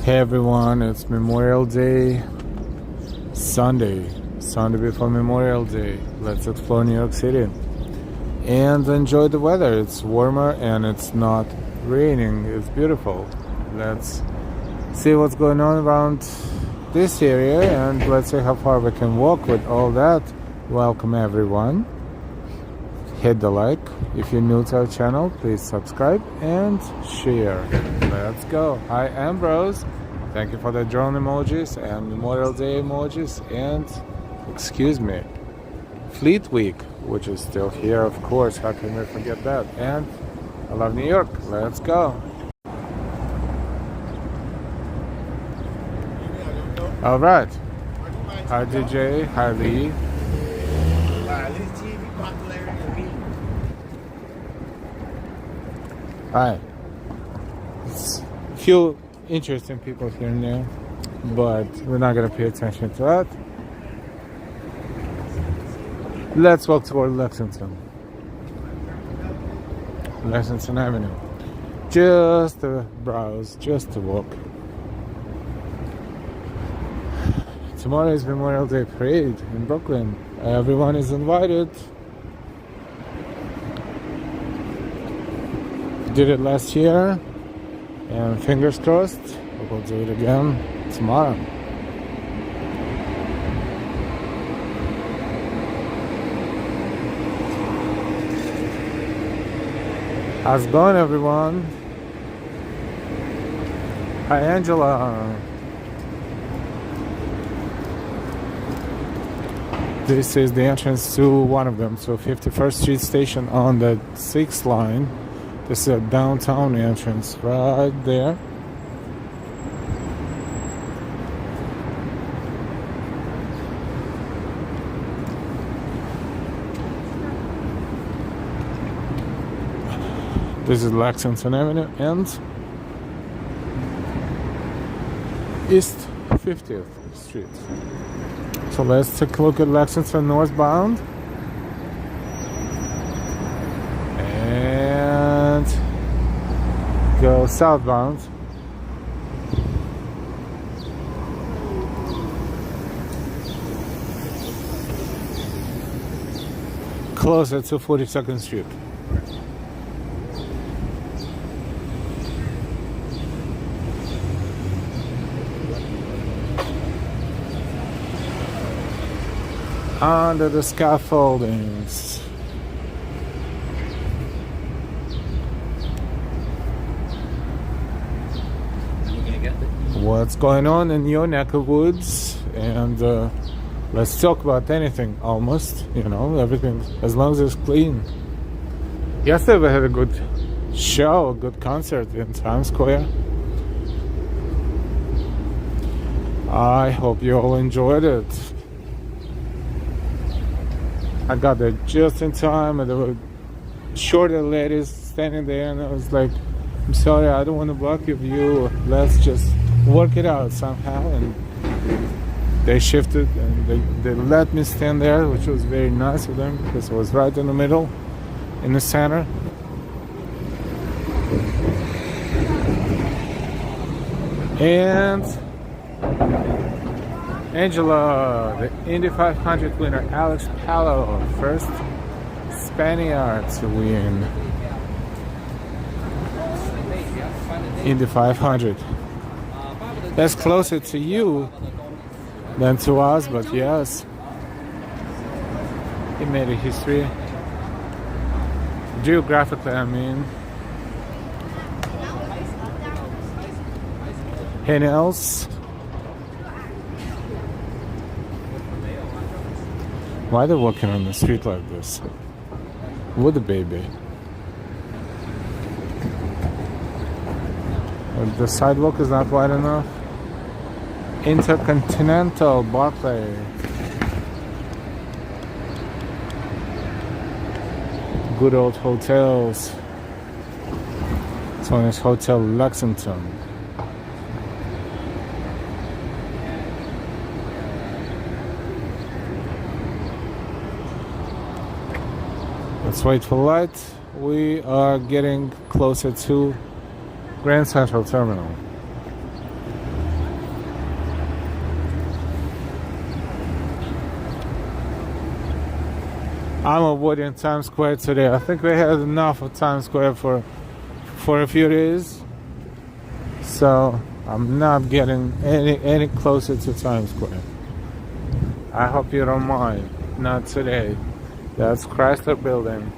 Hey everyone, it's Memorial Day Sunday before Memorial Day. Let's explore New York City and enjoy the weather. It's warmer and it's not raining. It's beautiful. Let's see what's going on around this area and let's see how far we can walk with all that. Welcome everyone. Hit the like. If you're new to our channel, please subscribe and share. Let's go. Hi Ambrose. Thank you for the drone emojis and Memorial Day emojis and, excuse me, Fleet Week, which is still here, of course. How can we forget that? And I love New York. Let's go. All right. Hi DJ. Hi Lee. Hi. It's a few interesting people here and there, but we're not going to pay attention to that. Let's walk toward Lexington Avenue. Just to browse, just to walk. Tomorrow is Memorial Day Parade in Brooklyn. Everyone is invited. Did it last year, and fingers crossed we'll do it again tomorrow. How's it going, everyone? Hi Angela. This is the entrance to one of them, so 51st Street station on the 6th line. This is a downtown entrance right there. This is Lexington Avenue and East 50th Street. So let's take a look at Lexington northbound. And go southbound. Closer to 42nd Street. Under the scaffoldings. What's going on in your neck of woods? And let's talk about anything, almost, you know, everything, as long as it's clean. Yesterday we had a good show, a good concert in Times Square. I hope you all enjoyed it. I got there just in time, and there were shorter ladies standing there, and I was like, I'm sorry, I don't want to block your view. Let's just work it out somehow. And they shifted, and they let me stand there, which was very nice of them, because I was right in the middle, in the center. And Angela, the Indy 500 winner, Alex Palou, first Spaniard to win Indy 500. That's closer to you than to us, but yes, he made a history. Geographically, I mean. Anything else? Why are they walking on the street like this? With a baby. The sidewalk is not wide enough. Intercontinental Barclay. Good old hotels. This one is Hotel Lexington. Let's wait for light. We are getting closer to Grand Central Terminal. I'm avoiding Times Square today. I think we had enough of Times Square for a few days. So I'm not getting any closer to Times Square. I hope you don't mind. Not today. That's Chrysler Building.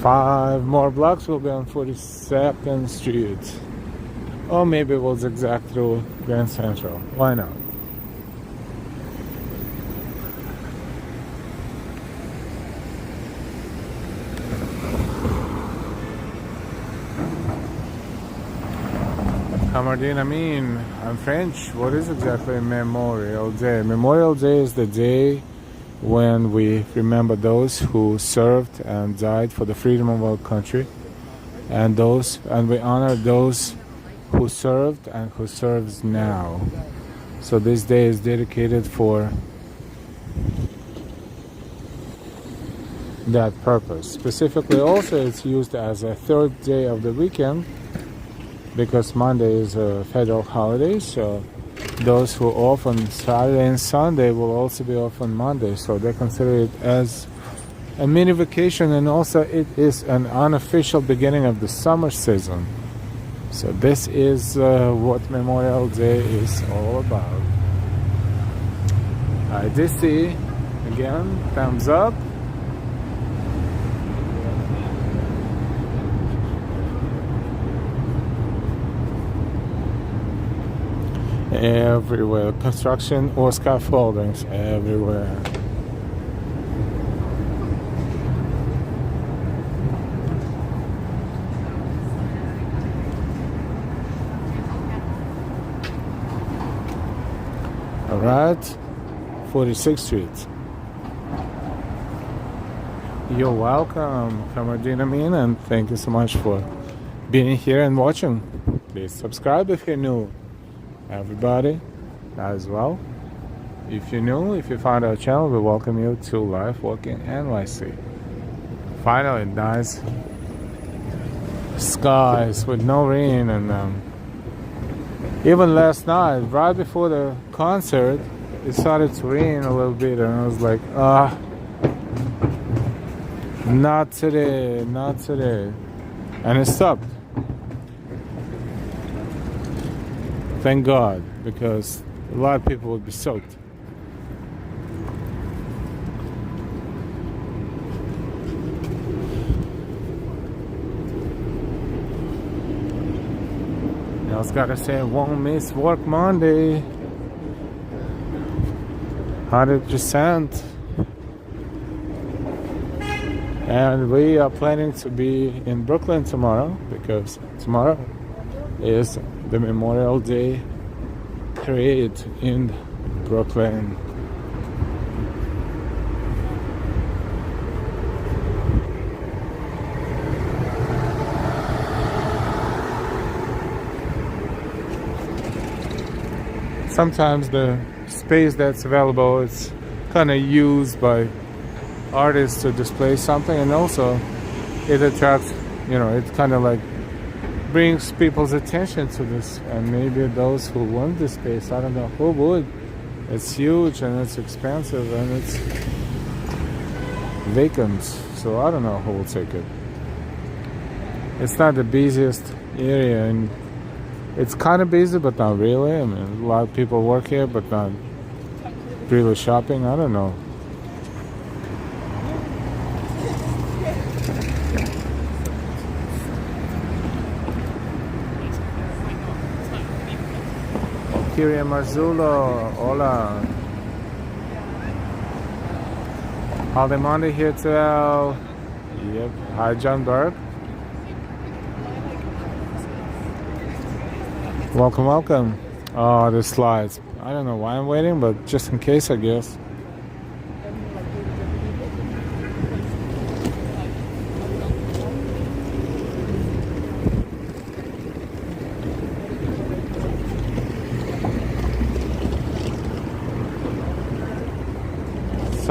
Five more blocks will be on 42nd Street. Or maybe we'll zigzag through Grand Central. Why not? Kamardin Amin, I'm French. What is exactly Memorial Day? Memorial Day is the day when we remember those who served and died for the freedom of our country, and we honor those who served and who serves now. So this day is dedicated for that purpose. Specifically, also it's used as a third day of the weekend because Monday is a federal holiday, so those who are off on Saturday and Sunday will also be off on Monday, so they consider it as a mini vacation, and also it is an unofficial beginning of the summer season. So this is what Memorial Day is all about. I did see, again, thumbs up. Everywhere, construction or scaffoldings everywhere. All right, 46th Street. You're welcome, Kamardin Amin, and thank you so much for being here and watching. Please subscribe if you're new. Everybody as well. If you're new, if you found our channel, we welcome you to Life Walking NYC. Finally, nice skies with no rain, and even last night, right before the concert, it started to rain a little bit, and I was like, not today, not today. And it stopped. Thank God, because a lot of people would be soaked. I was gotta say, won't miss work Monday. 100%. And we are planning to be in Brooklyn tomorrow, because tomorrow is the Memorial Day parade in Brooklyn. Sometimes the space that's available is kind of used by artists to display something, and also it attracts, it kind of like brings people's attention to this, and maybe those who want this space, I don't know who would. It's huge and it's expensive and it's vacant, so I don't know who will take it. It's not the busiest area, and it's kind of busy but not really. I mean, a lot of people work here but not really shopping. I don't know. Kyrie Marzulo, hola. Holiday Monday here to L. Yep. Hi, John Burke. Welcome, welcome. Oh, the slides. I don't know why I'm waiting, but just in case, I guess.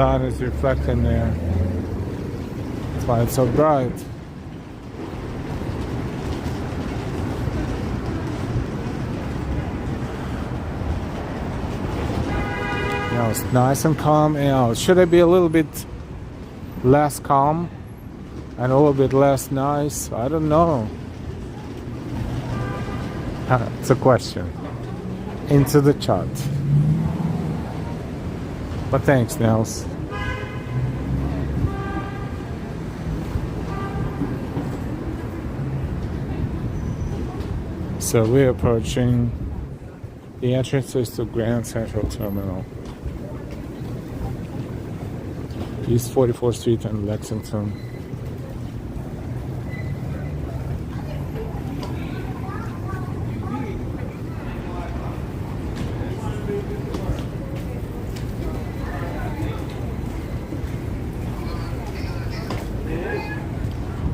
sun is reflecting there. That's why it's so bright. You know, it's nice and calm. You know, should I be a little bit less calm and a little bit less nice? I don't know. It's a question. Into the chat. But thanks, Nels. So we're approaching the entrances to Grand Central Terminal. East 44th Street and Lexington.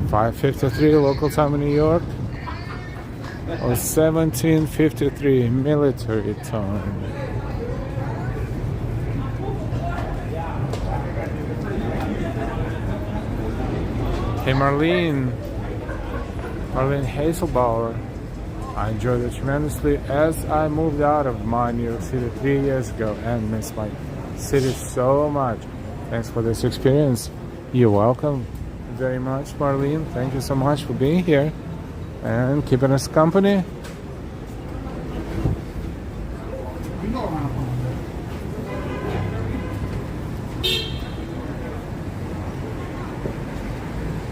.5:53 local time in New York, or 17:53 military time. Hey Marlene Hazelbauer, I enjoyed it tremendously as I moved out of my New York City 3 years ago and miss my city so much. Thanks for this experience. You're welcome very much, Marlene. Thank you so much for being here and keeping us company.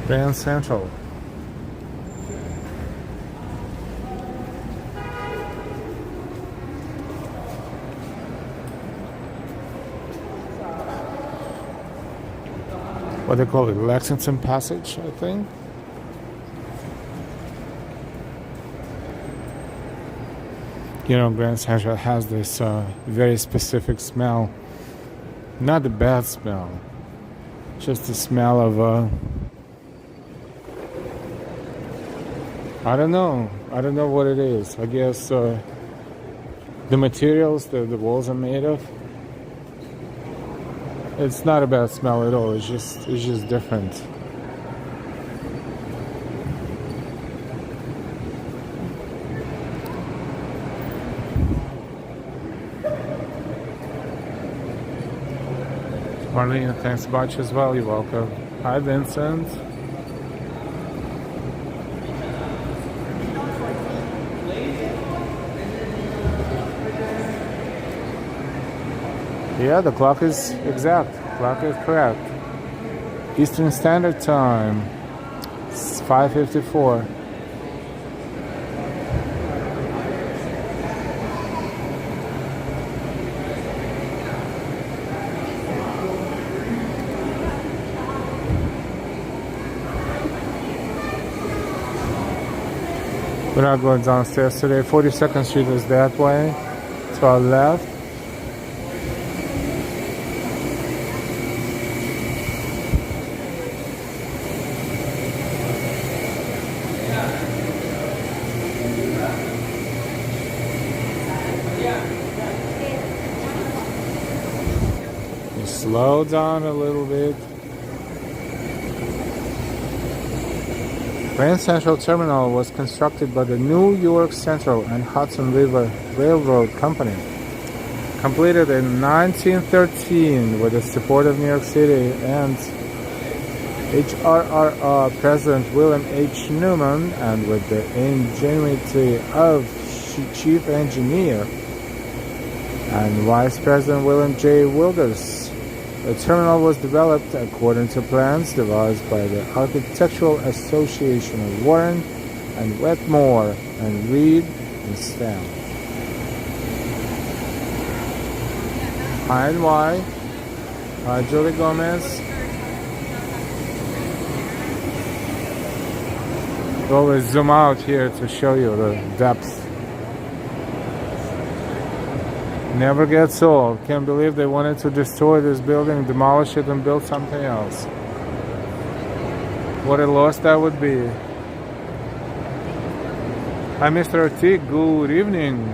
Grand Central. What they call it, Lexington Passage, I think. You know, Grand Central has this very specific smell. Not a bad smell, just the smell of I don't know what it is. I guess the materials that the walls are made of. It's not a bad smell at all. It's just different. Marlene, thanks a bunch as well. You're welcome. Hi, Vincent. Yeah, the clock is exact. Clock is correct. Eastern Standard Time. It's 5:54. We're not going downstairs today. 42nd Street is that way. To our left. Slow down a little bit. Grand Central Terminal was constructed by the New York Central and Hudson River Railroad Company. Completed in 1913 with the support of New York City and HRRR President William H. Newman and with the ingenuity of Chief Engineer and Vice President William J. Wilders. The terminal was developed according to plans devised by the Architectural Association of Warren and Wetmore and Reed and Stam. Hi NY. Hi Julie Gomez. We always zoom out here to show you the depth. Never gets old. Can't believe they wanted to destroy this building, demolish it, and build something else. What a loss that would be. Hi, Mr. Ortiz. Good evening.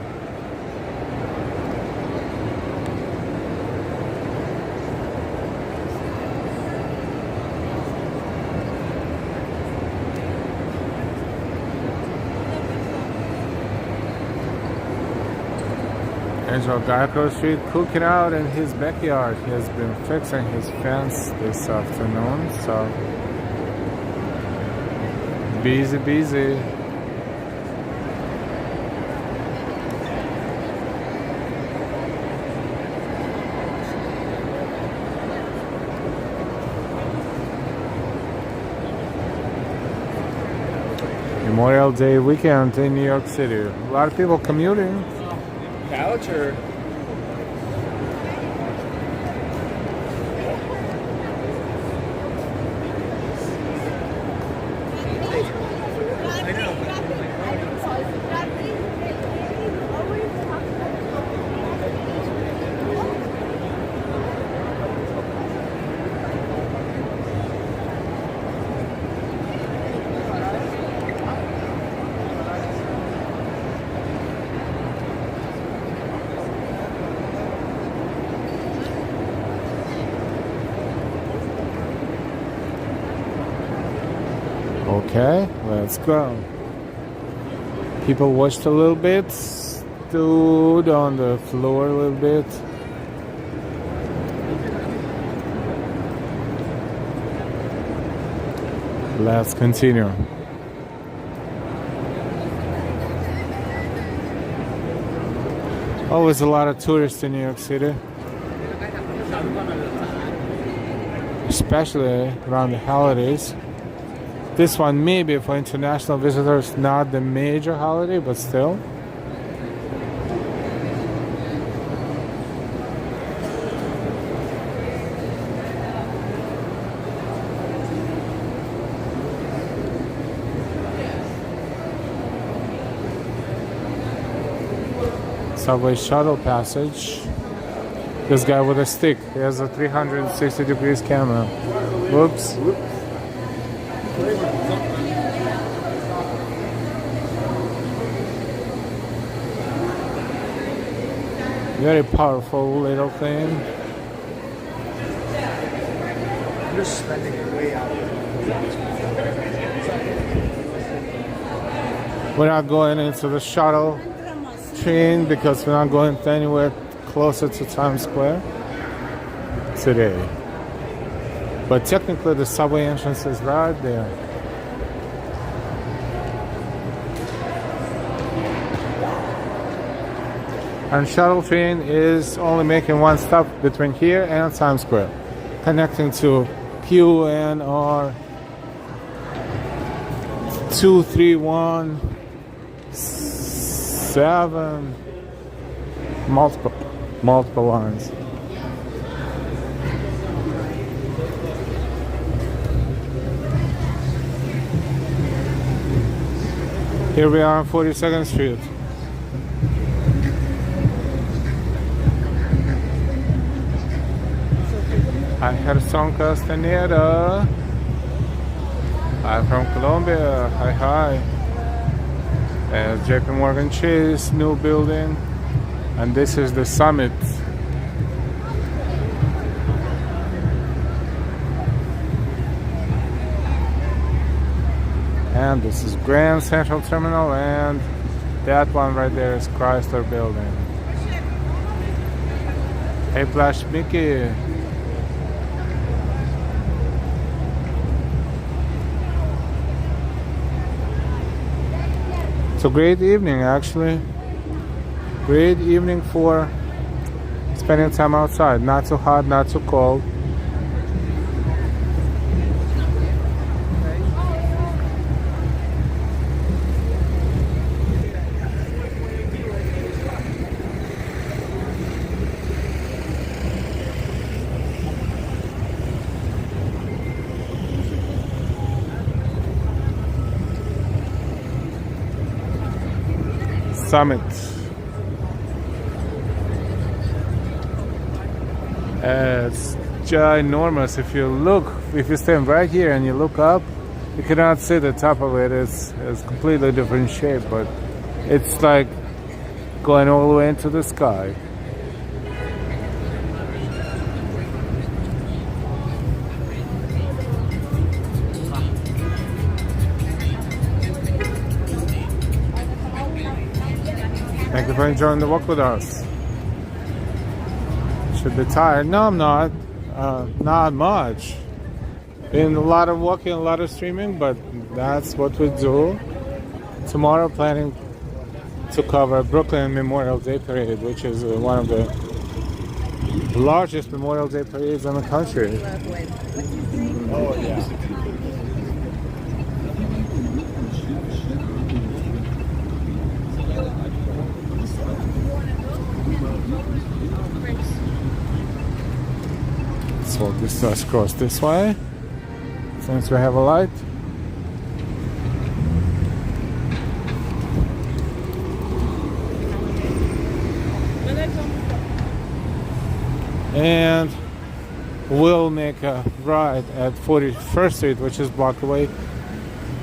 Enjoy guy across the street cooking out in his backyard. He has been fixing his fence this afternoon, so busy. Memorial Day weekend in New York City. A lot of people commuting. Couch or Okay, let's go. People watched a little bit, stood on the floor a little bit. Let's continue. Always a lot of tourists in New York City, especially around the holidays. This one maybe for international visitors, not the major holiday, but still. Subway shuttle passage. This guy with a stick, he has a 360 degrees camera. Whoops. Very powerful little thing. just spending it way out. We're not going into the shuttle train because we're not going anywhere closer to Times Square today. But technically the subway entrance is right there. And shuttle train is only making one stop between here and Times Square, connecting to QNR 2317, multiple lines. Here we are on 42nd Street. Hi, Gerson Castaneda. I'm from Colombia. Hi. JP Morgan Chase, new building. And this is the summit. And this is Grand Central Terminal, and that one right there is Chrysler Building. Hey, Flash Mickey. It's a great evening, actually. Great evening for spending time outside. Not too hot, not too cold. Summit. It's ginormous. If you stand right here and you look up, you cannot see the top of it. It's completely different shape, but it's like going all the way into the sky. Thank you for enjoying the walk with us. should be tired. No, I'm not. Not much. Been a lot of walking, a lot of streaming, but that's what we do. Tomorrow, planning to cover Brooklyn Memorial Day Parade, which is one of the largest Memorial Day parades in the country. Oh, yeah. So let's cross this way, since we have a light. And we'll make a right at 41st Street, which is blocked away.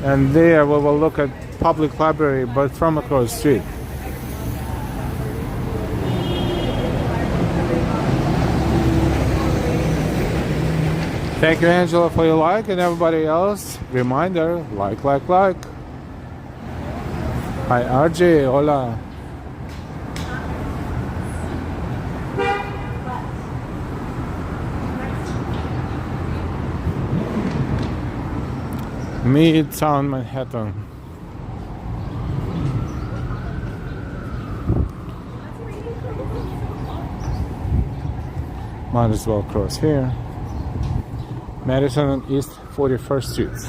And there we will look at public library, but from across the street. Thank you, Angela, for your like, and everybody else. Reminder, like. Hi, RJ, hola. Midtown, Manhattan. Might as well cross here. Madison and East 41st Street.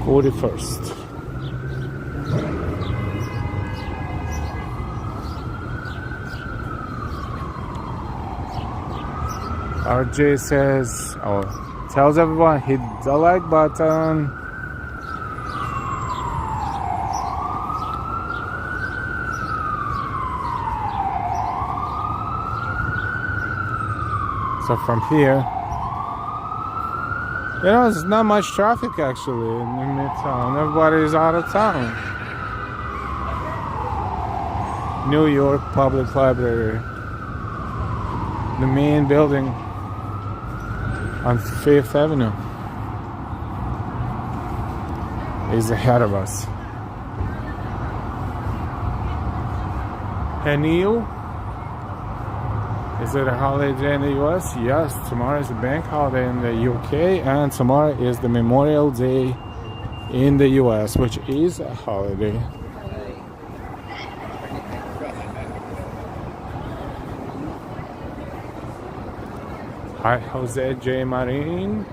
41st. RJ says, tells everyone hit the like button. So from here, there's not much traffic actually in Midtown. Everybody's out of town. New York Public Library, the main building on 5th Avenue, is ahead of us. And you? Is it a holiday in the US? Yes, tomorrow is a bank holiday in the UK, and tomorrow is the Memorial Day in the US, which is a holiday. Hi, Jose J. Marin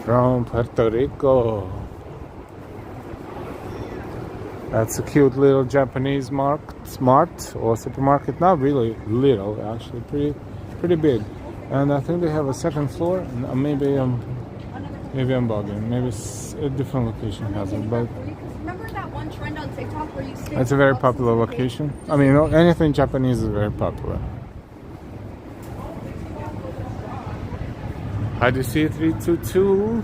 from Puerto Rico. That's a cute little Japanese smart or supermarket. Not really little, actually, pretty big. And I think they have a second floor. Maybe I'm bugging. Maybe a different location has it, but remember that one trend on TikTok where you it's a very popular location. I mean, anything Japanese is very popular. IDC 322.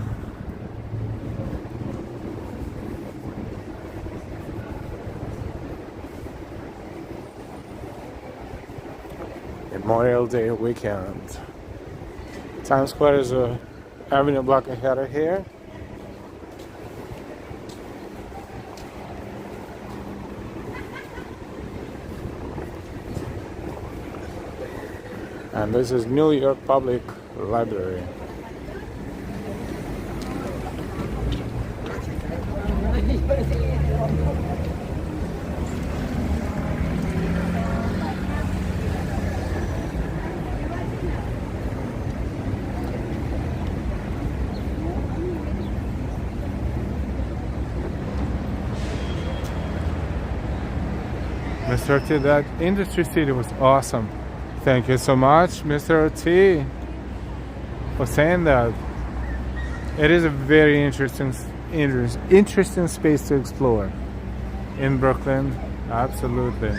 Memorial Day weekend. Times Square is a avenue block ahead of here. And this is New York Public Library. Mr. T, that Industry City was awesome. Thank you so much, Mr. T, for saying that. It is a very interesting space to explore in Brooklyn. Absolutely.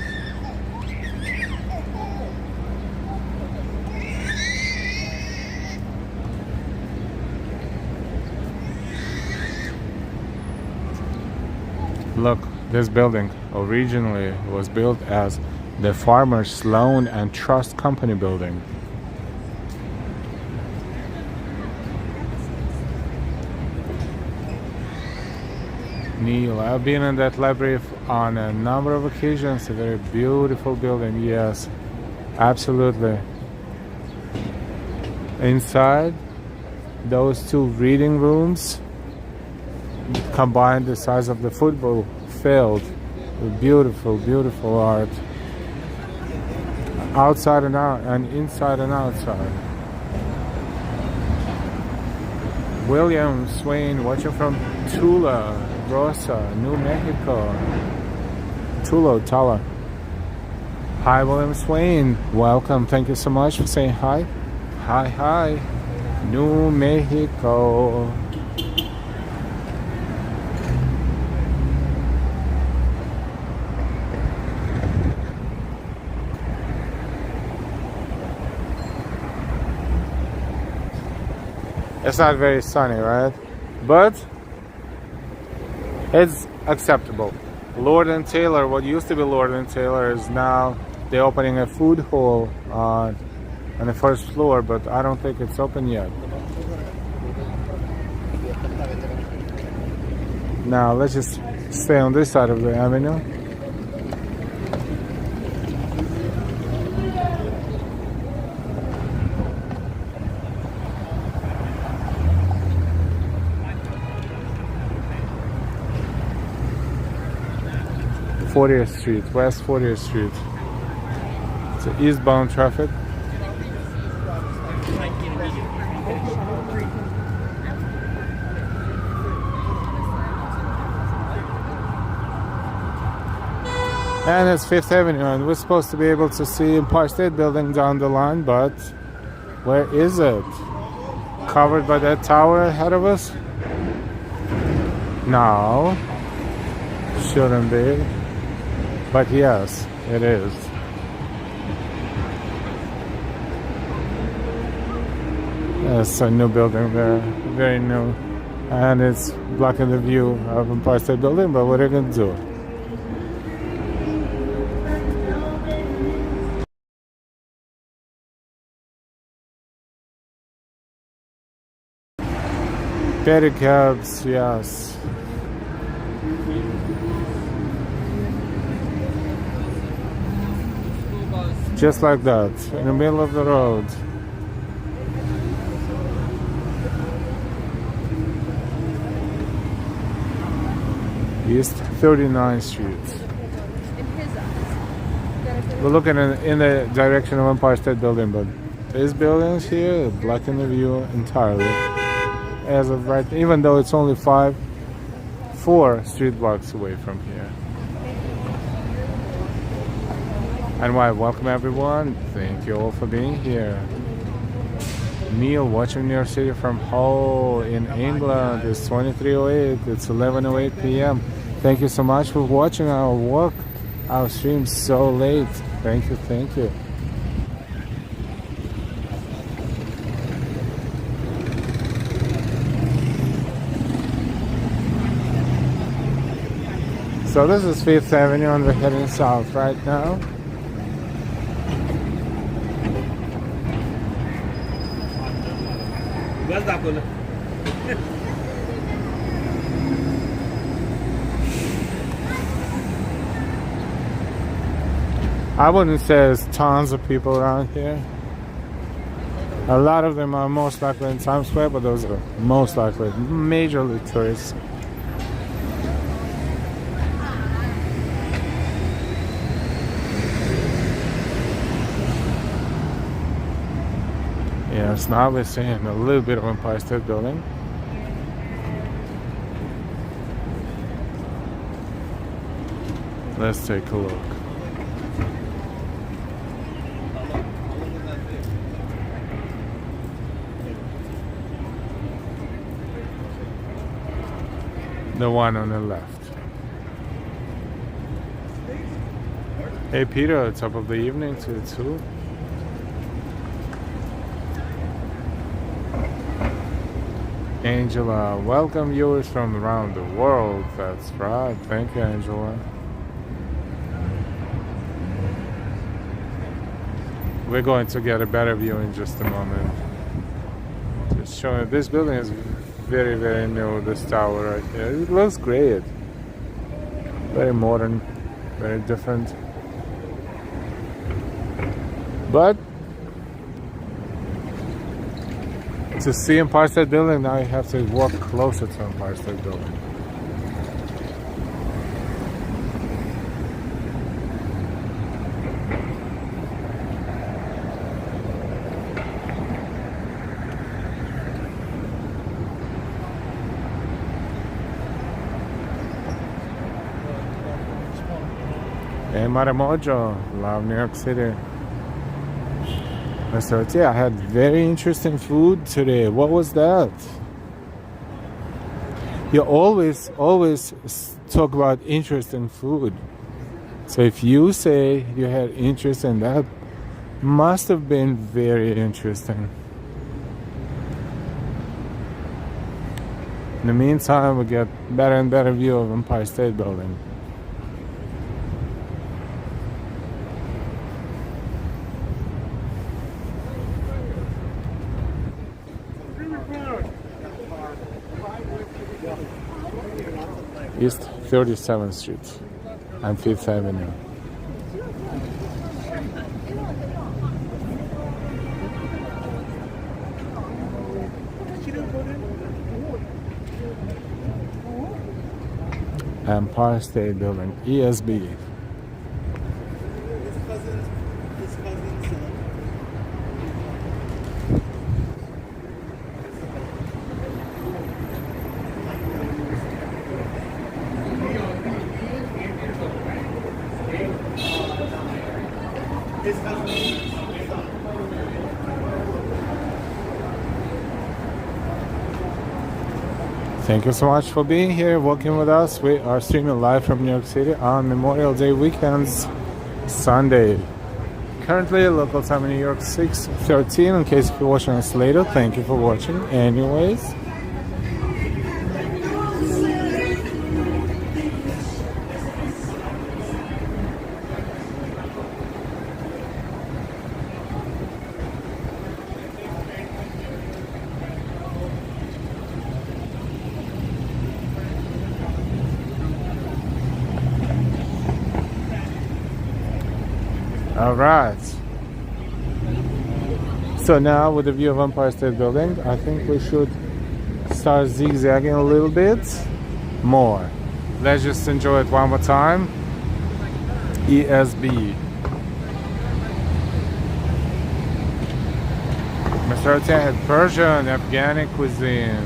Look, this building originally was built as the Farmers Loan and Trust Company building. Neil. I've been in that library on a number of occasions. A very beautiful building, yes, absolutely. Inside, those two reading rooms combine the size of the football field. Beautiful, beautiful art. Outside and out, and inside and outside. William Swain watching from Tula Rosa, New Mexico. Tula. Hi, William Swain. Welcome. Thank you so much for saying hi. Hi. New Mexico. It's not very sunny, right? But it's acceptable. Lord and Taylor, what used to be Lord and Taylor, is now they're opening a food hall on the first floor, but I don't think it's open yet. Now let's just stay on this side of the avenue. West 40th Street. It's eastbound traffic. And it's 5th Avenue, and we're supposed to be able to see Empire State Building down the line, but where is it? Covered by that tower ahead of us? No, shouldn't be. But yes, it is. There's a new building there, very new. And it's blocking the view of Empire State Building, but what are you going to do? Pedicabs, yes. Just like that, in the middle of the road. East 39th Street. We're looking in the direction of Empire State Building, but these buildings here are blocking the view entirely. As of right, even though it's only 4 street blocks away from here. And welcome everyone. Thank you all for being here. Neil watching New York City from Hull in England. It's 23:08. It's 11:08 p.m. Thank you so much for watching our stream so late. Thank you. So this is 5th Avenue and we're heading south right now. I wouldn't say there's tons of people around here. A lot of them are most likely in Times Square, but those are most likely majorly tourists. Yes, now we're seeing a little bit of Empire State Building. Let's take a look. The one on the left. Hey Peter, top of the evening to you too. Angela, welcome viewers from around the world. That's right. Thank you, Angela. We're going to get a better view in just a moment. Just showing this building is very, very new. This tower right here. It looks great. Very modern, very different. But to see Empire State Building, now you have to walk closer to Empire State Building. Hey, Maramojo, love New York City. So yeah, I had very interesting food today. What was that? You always talk about interesting food. So if you say you had interest in that, must have been very interesting. In the meantime, we get better and better view of Empire State Building. East 37th Street and 5th Avenue. Empire State Building, ESB. Thank you so much for being here, working with us. We are streaming live from New York City on Memorial Day weekends, Sunday. Currently, local time in New York, 6:13. In case you're watching us later, thank you for watching. Anyways. All right. So now with the view of Empire State Building, I think we should start zigzagging a little bit more. Let's just enjoy it one more time. ESB. Mr. Otan had Persian, Afghani cuisine.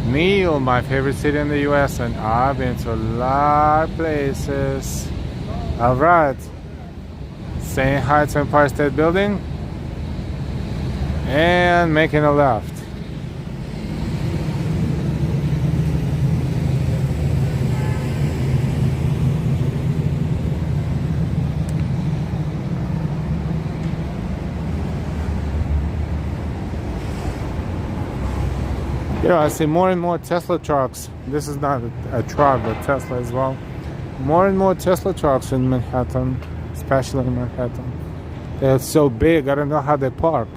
Neil, my favorite city in the US, and I've been to a lot of places. Alright, saying hi to Empire State Building and making a left. You know, I see more and more Tesla trucks. This is not a truck, but Tesla as well. More and more Tesla trucks in Manhattan, especially in Manhattan. They're so big, I don't know how they park.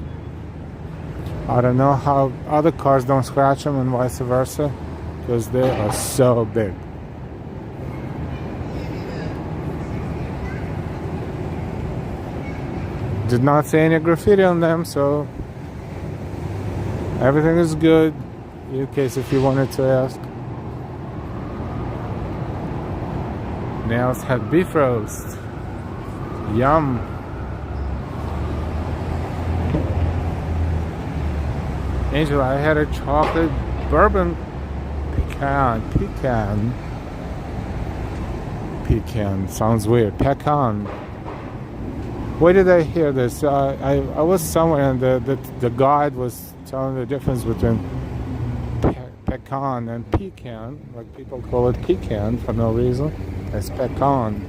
I don't know how other cars don't scratch them and vice versa, because they are so big. Did not see any graffiti on them, so everything is good, in case if you wanted to ask. Nails had beef roast. Yum. Angela, I had a chocolate bourbon pecan. Sounds weird. Pecan. Where did I hear this? I was somewhere and the guide was telling the difference between pecan and pecan. Like people call it pecan for no reason. It's pecan.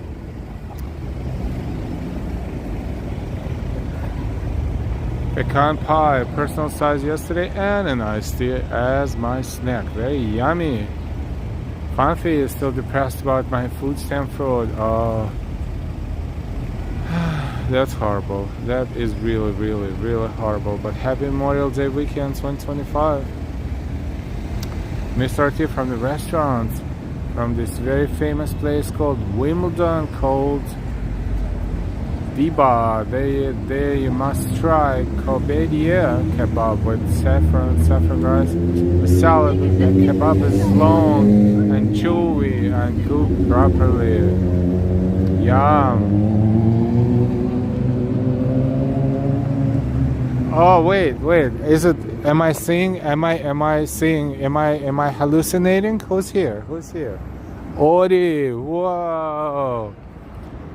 Pecan pie, personal size yesterday, and an iced tea as my snack. Very yummy. Fanfi is still depressed about my food stamp fraud. Oh, that's horrible. That is really, really, really horrible. But happy Memorial Day weekend 2025. Mr. T from the restaurant. from this very famous place called Wimbledon, called Biba. There you must try Kobedia kebab with saffron rice, with salad. The kebab is long and chewy and cooked properly. Yum. Oh wait, is it, am I hallucinating? Who's here? Ori, whoa.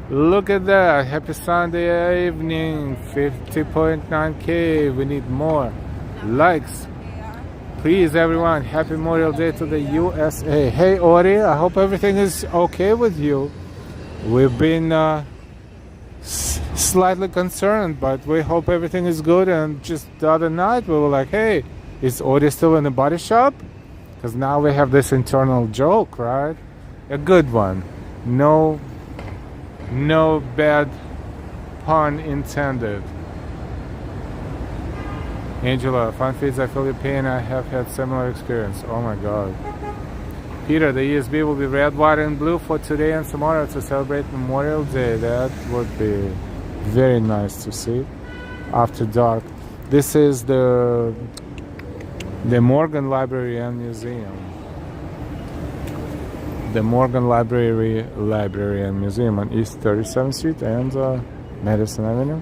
Look at that. Happy Sunday evening. 50.9k. We need more likes. Please, everyone. Happy Memorial Day to the USA. Hey, Ori. I hope everything is okay with you. We've been slightly concerned, but we hope everything is good. And just the other night, we were like, hey, is Ori still in the body shop? Because now we have this internal joke, right? A good one. No bad pun intended. Angela, fun feeds, I feel your pain. I have had similar experience. Oh my god. Peter, the ESB will be red, white, and blue for today and tomorrow to celebrate Memorial Day. That would be very nice to see after dark. This is the Morgan Library and Museum. The Morgan Library and Museum on East 37th Street and Madison Avenue.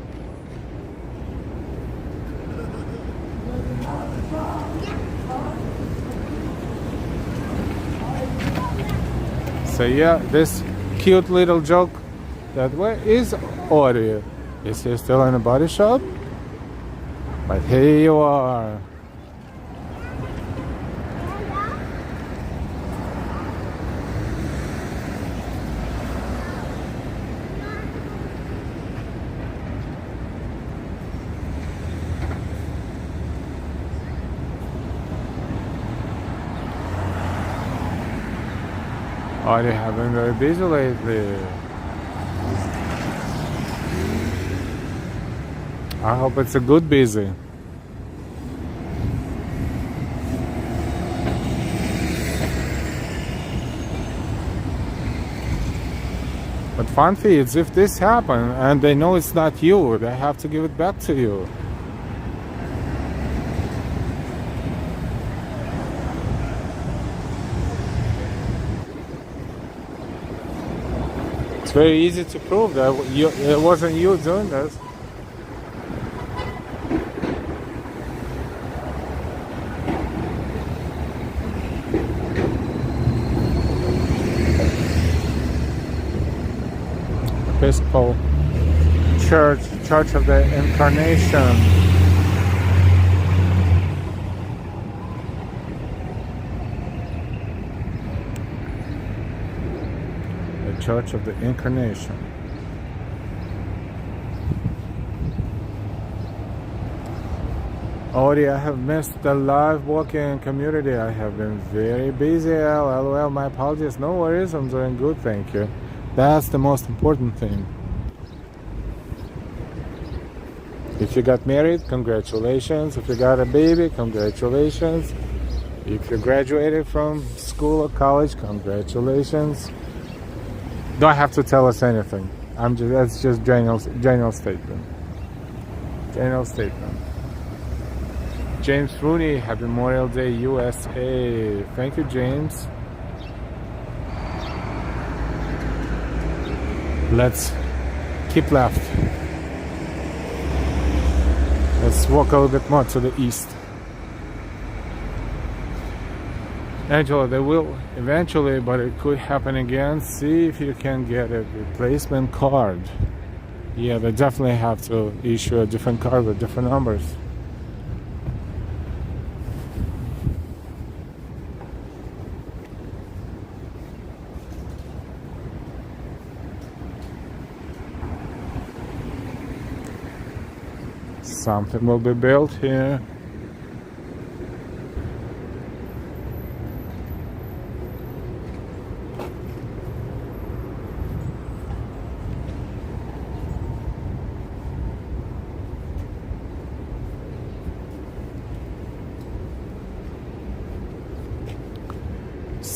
So yeah, this cute little joke that where is Ori? Is he still in a body shop? But here you are. Oh, they have been very busy lately. I hope it's a good busy. But fun feeds, if this happens and they know it's not you, they have to give it back to you. It's very easy to prove that it wasn't you doing this. Episcopal Church of the Incarnation. Church of the Incarnation. Ori, I have missed the live walking community. I have been very busy. LOL, my apologies. No worries, I'm doing good, thank you. That's the most important thing. If you got married, congratulations. If you got a baby, congratulations. If you graduated from school or college, congratulations. Don't have to tell us anything. That's just general statement. General statement. James Rooney, Happy Memorial Day, USA. Thank you, James. Let's keep left. Let's walk a little bit more to the east. Angela, they will eventually, but it could happen again. See if you can get a replacement card. Yeah, they definitely have to issue a different card with different numbers. Something will be built here.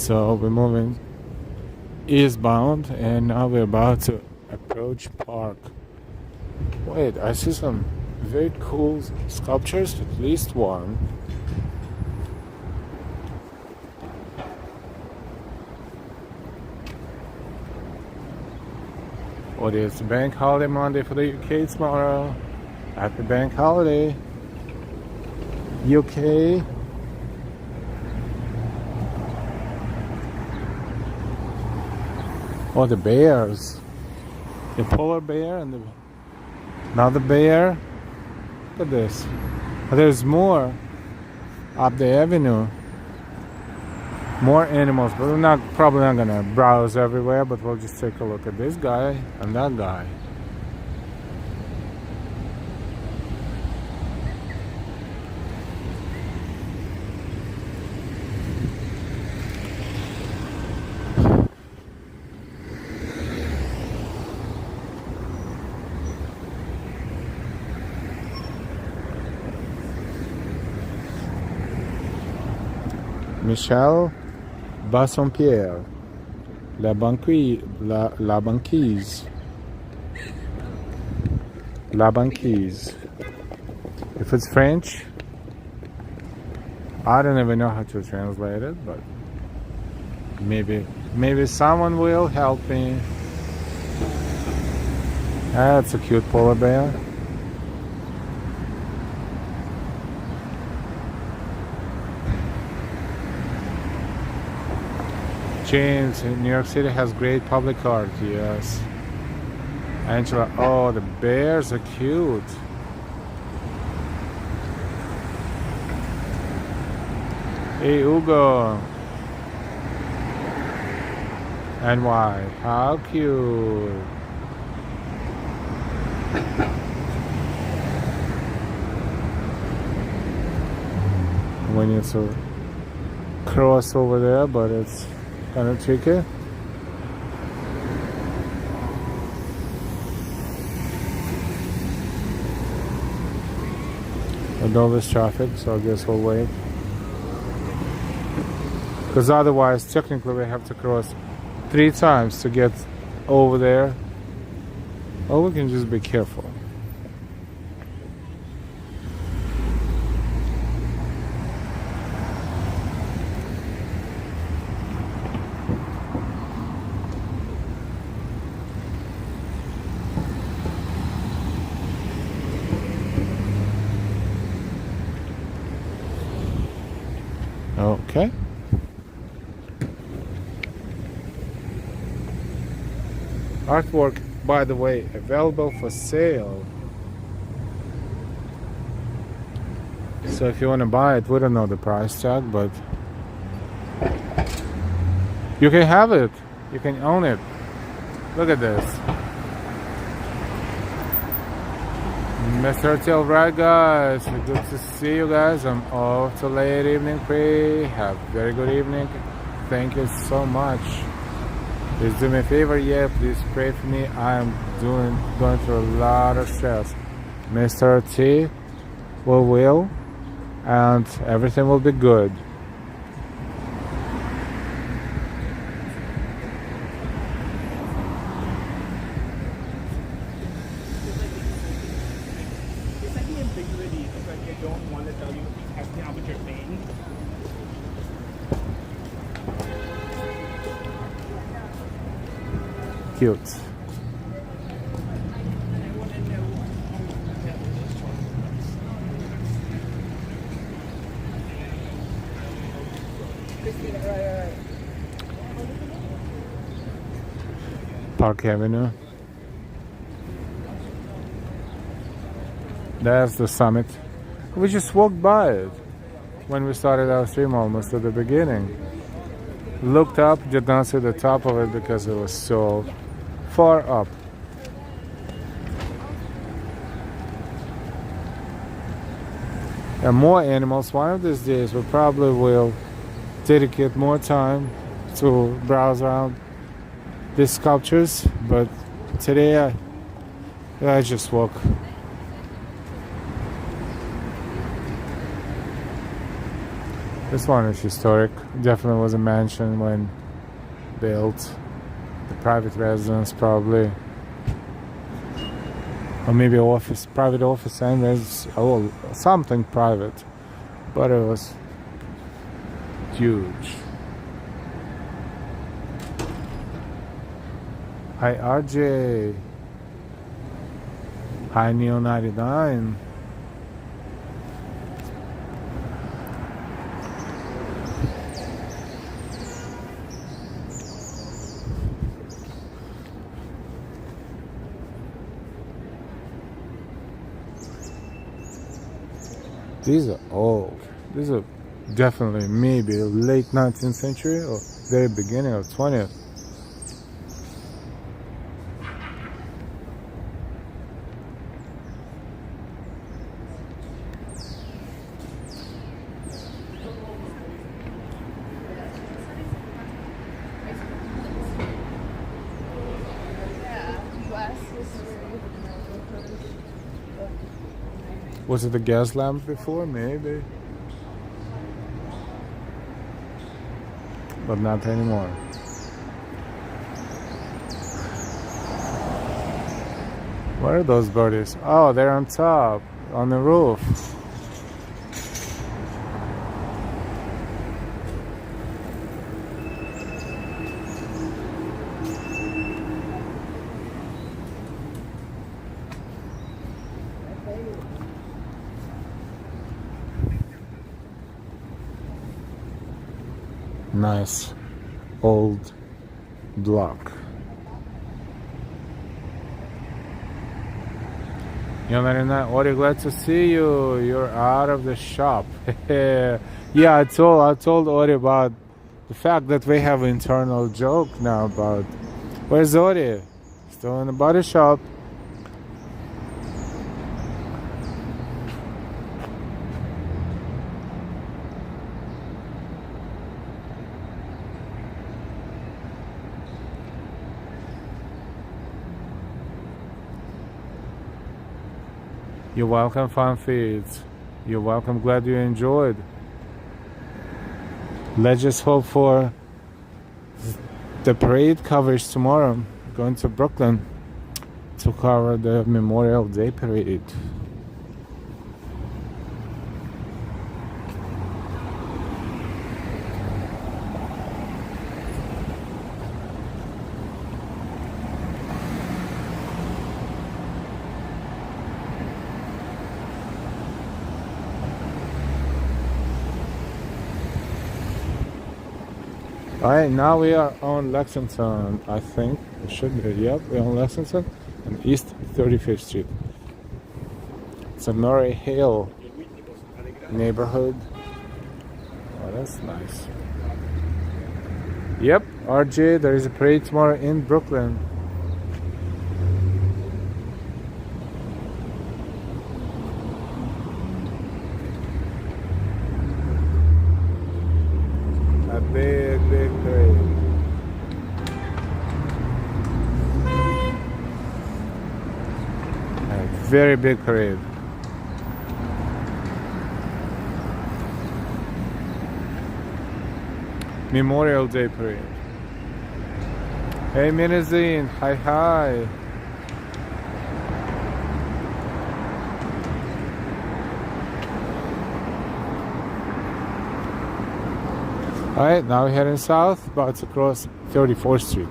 So we're moving eastbound, and now we're about to approach park. Wait, I see some very cool sculptures, at least one. What is bank holiday Monday for the UK tomorrow? Happy bank holiday, UK. Oh, the bears. The polar bear and another bear. Look at this. There's more up the avenue. More animals, but we're probably not gonna browse everywhere, but we'll just take a look at this guy and that guy. Michel Bassompierre, la banquise. If it's French, I don't even know how to translate it, but maybe someone will help me. That's a cute polar bear. James, New York City has great public art, yes. Angela, oh, the bears are cute. Hey, Hugo. NY, how cute. We need to cross over there, but it's kind of tricky. And all this traffic, so I guess we'll wait. Because otherwise, technically, we have to cross 3 times to get over there. Or we can just be careful. Okay. Artwork, by the way, available for sale. So if you want to buy it, we don't know the price tag, but you can have it. You can own it. Look at this. Mr. Till, right, guys? Good to see you guys. I'm off to late evening pray. Have a very good evening. Thank you so much. Please do me a favor, please pray for me. I am going through a lot of stress. Mr. T will, and everything will be good. Cute. Park Avenue. That's the summit. We just walked by it when we started our stream almost at the beginning. Looked up, did not see the top of it because it was so far up. And more animals. One of these days we probably will dedicate more time to browse around these sculptures, but today I just walk. This one is historic. Definitely was a mansion when built. The private residence probably. Or maybe office, private office and residence, oh, something private. But it was huge. Hi RJ. Hi Neo 99. These are old. These are definitely maybe late 19th century or very beginning of 20th. Was it the gas lamp before? Maybe. But not anymore. Where are those birdies? Oh, they're on top, on the roof. Nice old block. Marina, Ori, glad to see you. You're out of the shop. Yeah, I told Ori about the fact that we have an internal joke now about where's Ori? Still in the body shop. You're welcome, Fun Feeds. You're welcome. Glad you enjoyed. Let's just hope for the parade coverage tomorrow. Going to Brooklyn to cover the Memorial Day parade. Alright, now we are on Lexington, I think. It should be, yep, we're on Lexington and East 35th Street. It's a Murray Hill neighborhood. Oh, that's nice. Yep, RJ, there is a parade tomorrow in Brooklyn. A big parade. A very big parade. Memorial Day parade. Hey Minazine, hi. Alright, now we're heading south, about to cross 34th Street.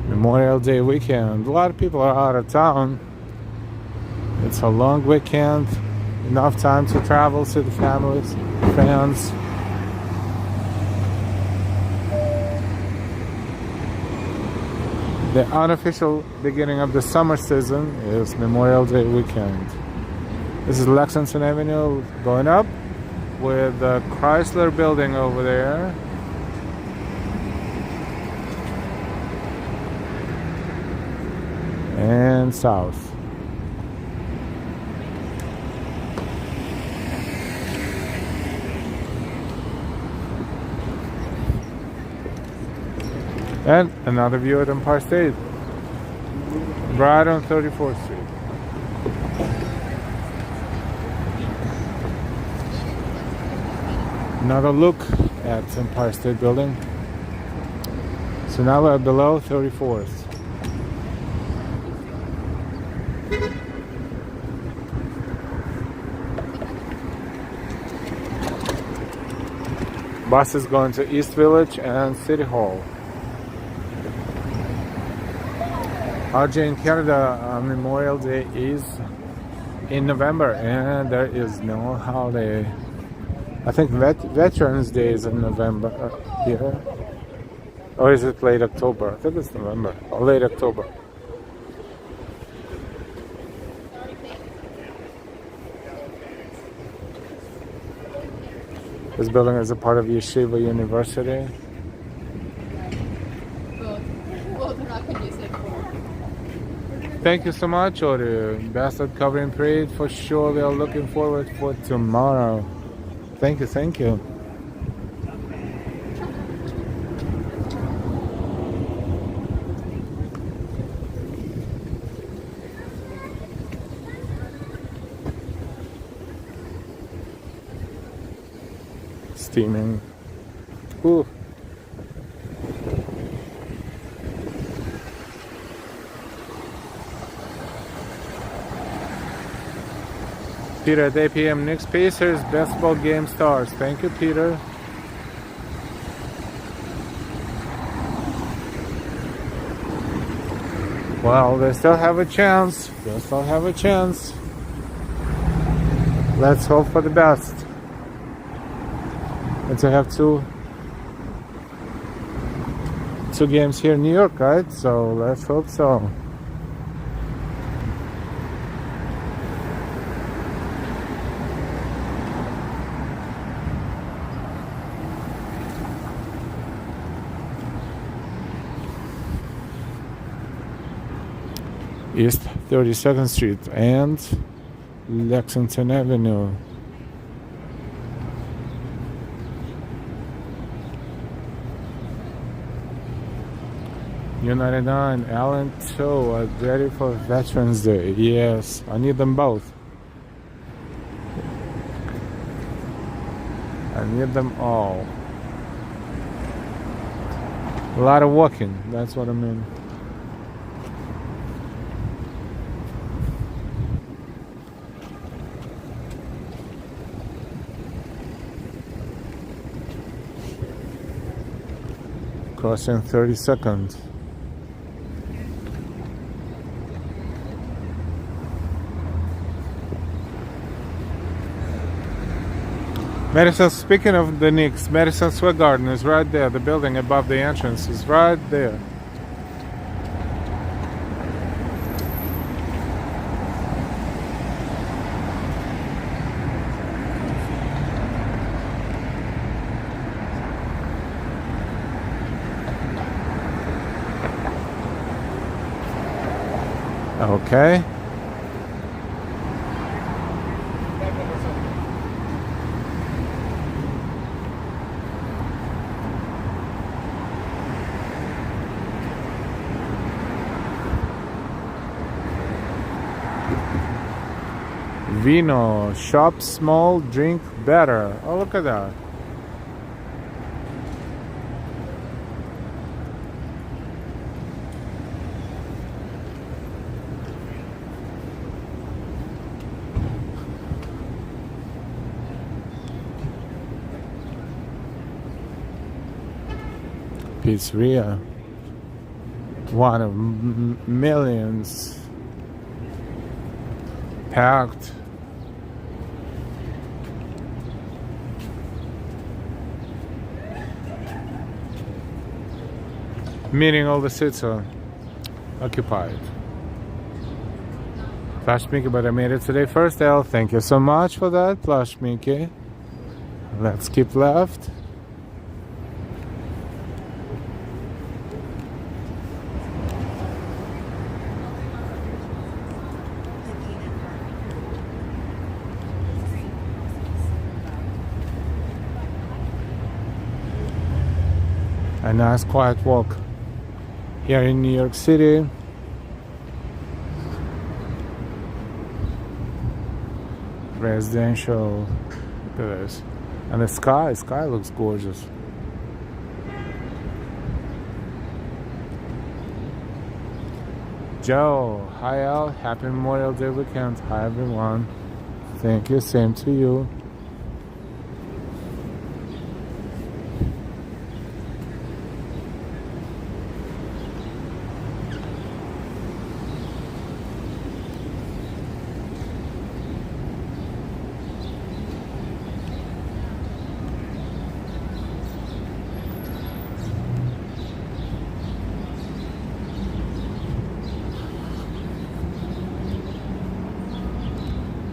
Memorial Day weekend. A lot of people are out of town. It's a long weekend. Enough time to travel, see the families, friends. The unofficial beginning of the summer season is Memorial Day weekend. This is Lexington Avenue going up with the Chrysler building over there. And south. And another view at Empire State, right on 34th Street. Another look at Empire State Building. So now we're below 34th. Bus is going to East Village and City Hall. RJ in Canada, Memorial Day is in November and there is no holiday. I think Veterans Day is in November here. Or is it late October? I think it's November or late October. This building is a part of Yeshiva University. Thank you so much, Ori. Best at covering parade for sure. We are looking forward for tomorrow. Thank you, thank you. Steaming. Ooh. Peter at 8 p.m. Knicks Pacers basketball game starts. Thank you, Peter. Well, they still have a chance. They still have a chance. Let's hope for the best. And to have two games here in New York, right? So let's hope so. East 32nd Street and Lexington Avenue. U99, Allen Toe are ready for Veterans Day. Yes, I need them both. I need them all. A lot of walking, that's what I mean. Crossing 32nd. Madison, speaking of the Knicks, Madison Square Garden is right there. The building above the entrance is right there. Okay. Vino, shop small, drink better. Oh, look at that. Pizzeria, one of millions, packed. Meaning all the seats are occupied. Flash Mickey, but I made it today first, L. Thank you so much for that, Flash Mickey. Let's keep left. A nice quiet walk. here in New York City. Residential. Look at this. And the sky looks gorgeous. Joe, hi Al, happy Memorial Day weekend. Hi everyone. Thank you, same to you.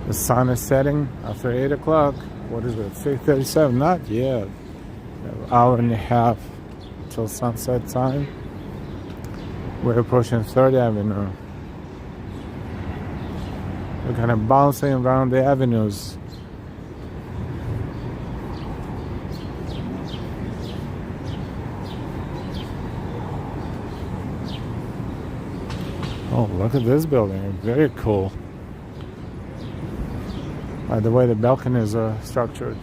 The sun is setting after 8 o'clock. What is it? 6:37? Not yet. An hour and a half till sunset time. We're approaching 3rd Avenue. We're kind of bouncing around the avenues. Oh, look at this building. Very cool. By the way the balconies are structured.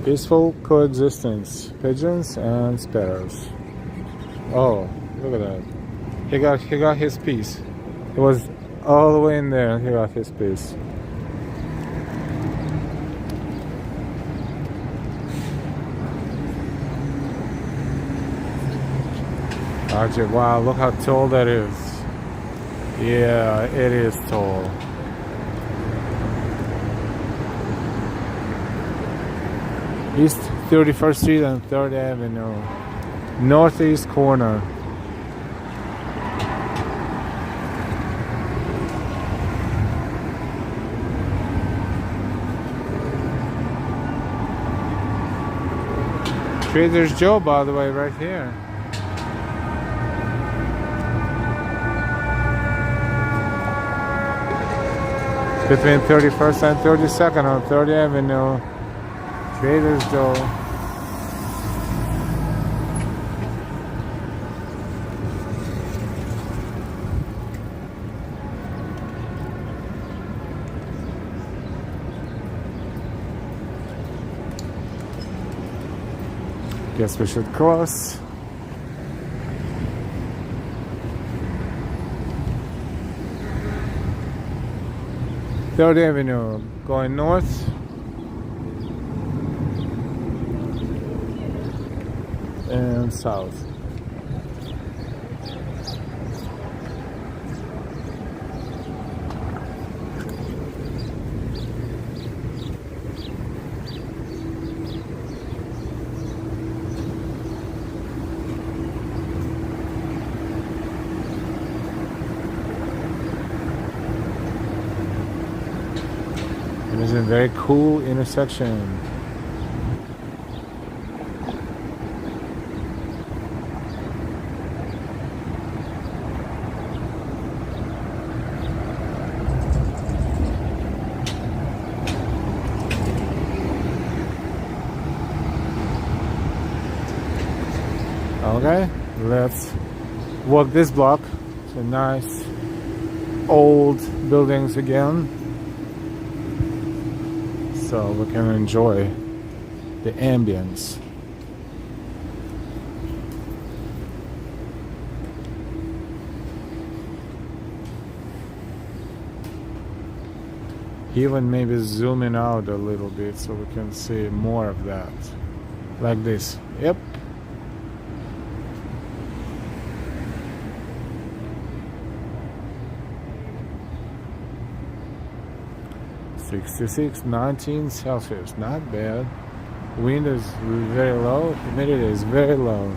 Peaceful coexistence, pigeons and sparrows. Oh, look at that. He got his piece. It was all the way in there. He got his piece. Archie, wow, look how tall that is. Yeah, it is tall. East 31st Street and 3rd Avenue. Northeast corner. Trader Joe, by the way, right here. Between 31st and 32nd on 3rd Avenue. Trader Joe. Guess we should cross. Third Avenue, going north. And south. It is a very cool intersection. Okay, let's walk this block. It's a nice old buildings again, so we can enjoy the ambience. Even maybe zooming out a little bit so we can see more of that, like this. Yep. (66.19 Celsius), not bad. Wind is very low, humidity is very low.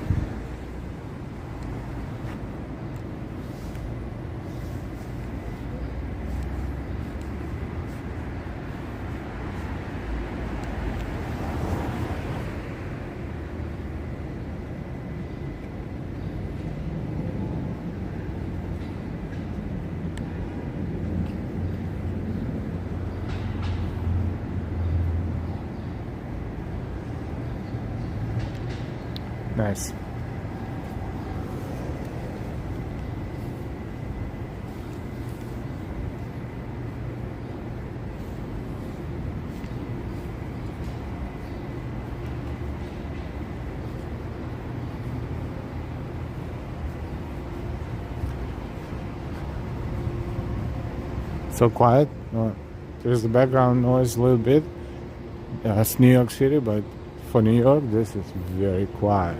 Nice. So quiet. There's the background noise a little bit. That's New York City, but for New York, this is very quiet.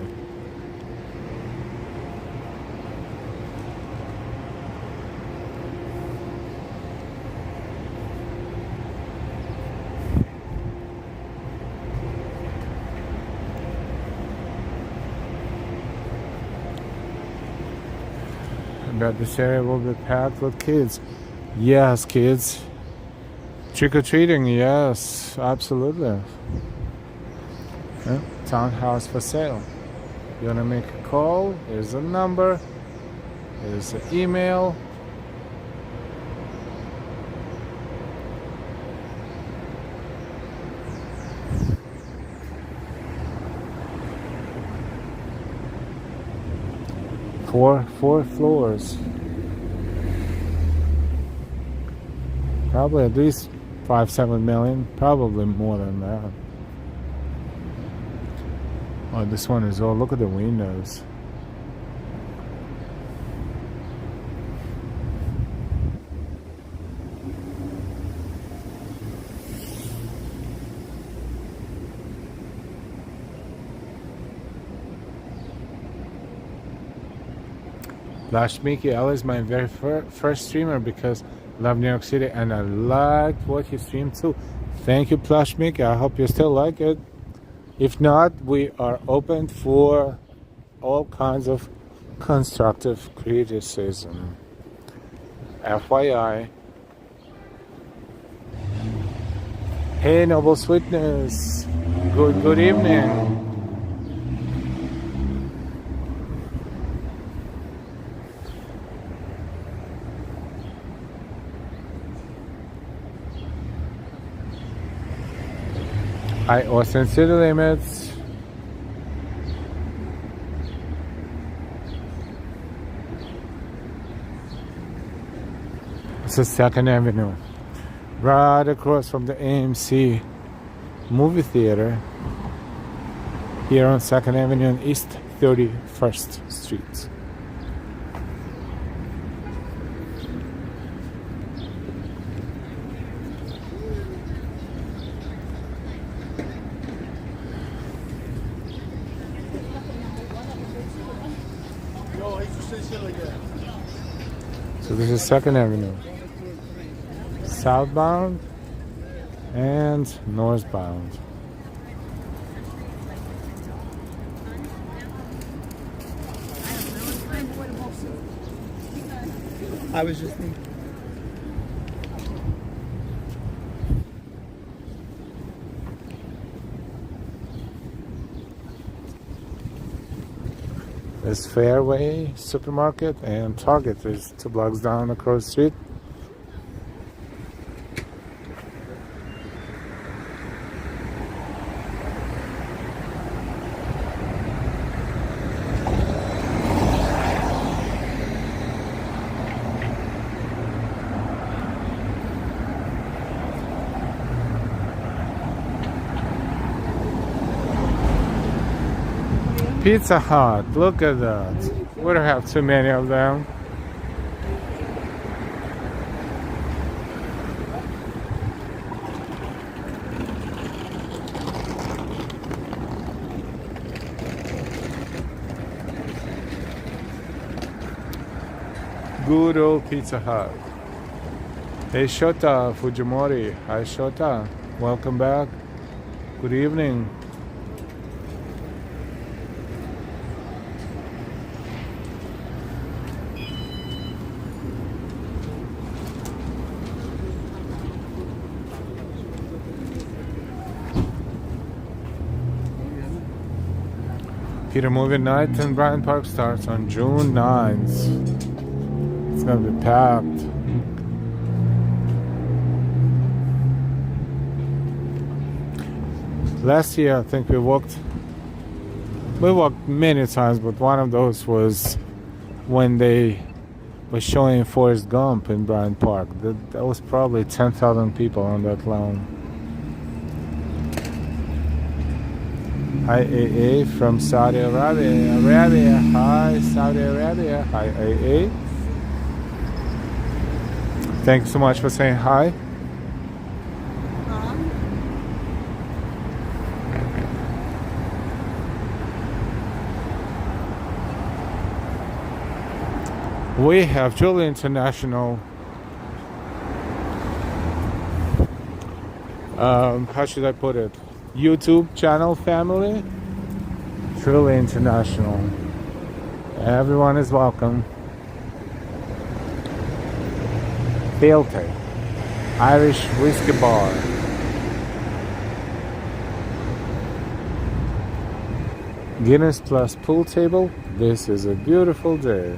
I bet this area will be packed with kids. Yes, kids. Trick-or-treating, yes, absolutely. Yeah, townhouse for sale. You wanna make a call? Here's a number. Here's an email. Four floors. Probably at least 5-7 million, probably more than that. Oh, this one is, oh, look at the windows. Flash Mickey L is my very first streamer because I love New York City and I liked what he streamed too. Thank you, Flash Mickey. I hope you still like it. If not, we are open for all kinds of constructive criticism. FYI. Hey, Noble Sweetness. Good evening. Hi, Austin City Limits. This is 2nd Avenue, right across from the AMC movie theater here on 2nd Avenue and East 31st Street. So this is 2nd Avenue, southbound and northbound. I was just thinking. There's Fairway Supermarket and Target is 2 blocks down across the street. Pizza Hut, look at that. We don't have too many of them. Good old Pizza Hut. Hey Shota Fujimori. Hi Shota. Welcome back. Good evening. Peter Movie Night in Bryant Park starts on June 9th. It's gonna be packed. Last year, I think we walked We walked many times, but one of those was when they were showing Forrest Gump in Bryant Park. That was probably 10,000 people on that lawn. Hi AA from Saudi Arabia. Hi Saudi Arabia. Hi AA. Thank you so much for saying hi. We have truly international, how should I put it, YouTube channel family. Truly international. Everyone is welcome. Filter, Irish whiskey bar. Guinness plus pool table. This is a beautiful day.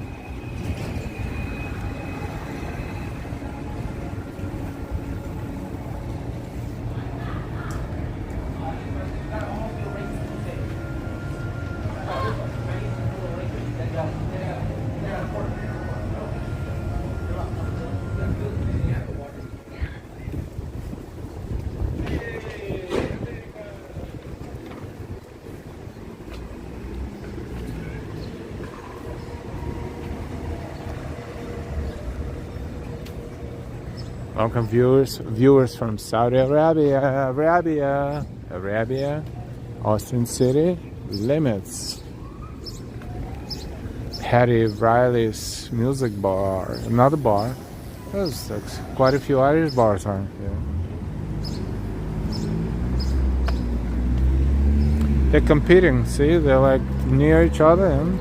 Welcome viewers from Saudi Arabia, Austin City limits. Hattie Riley's music bar, another bar. There's quite a few Irish bars around here. They're competing, see, they're like near each other. And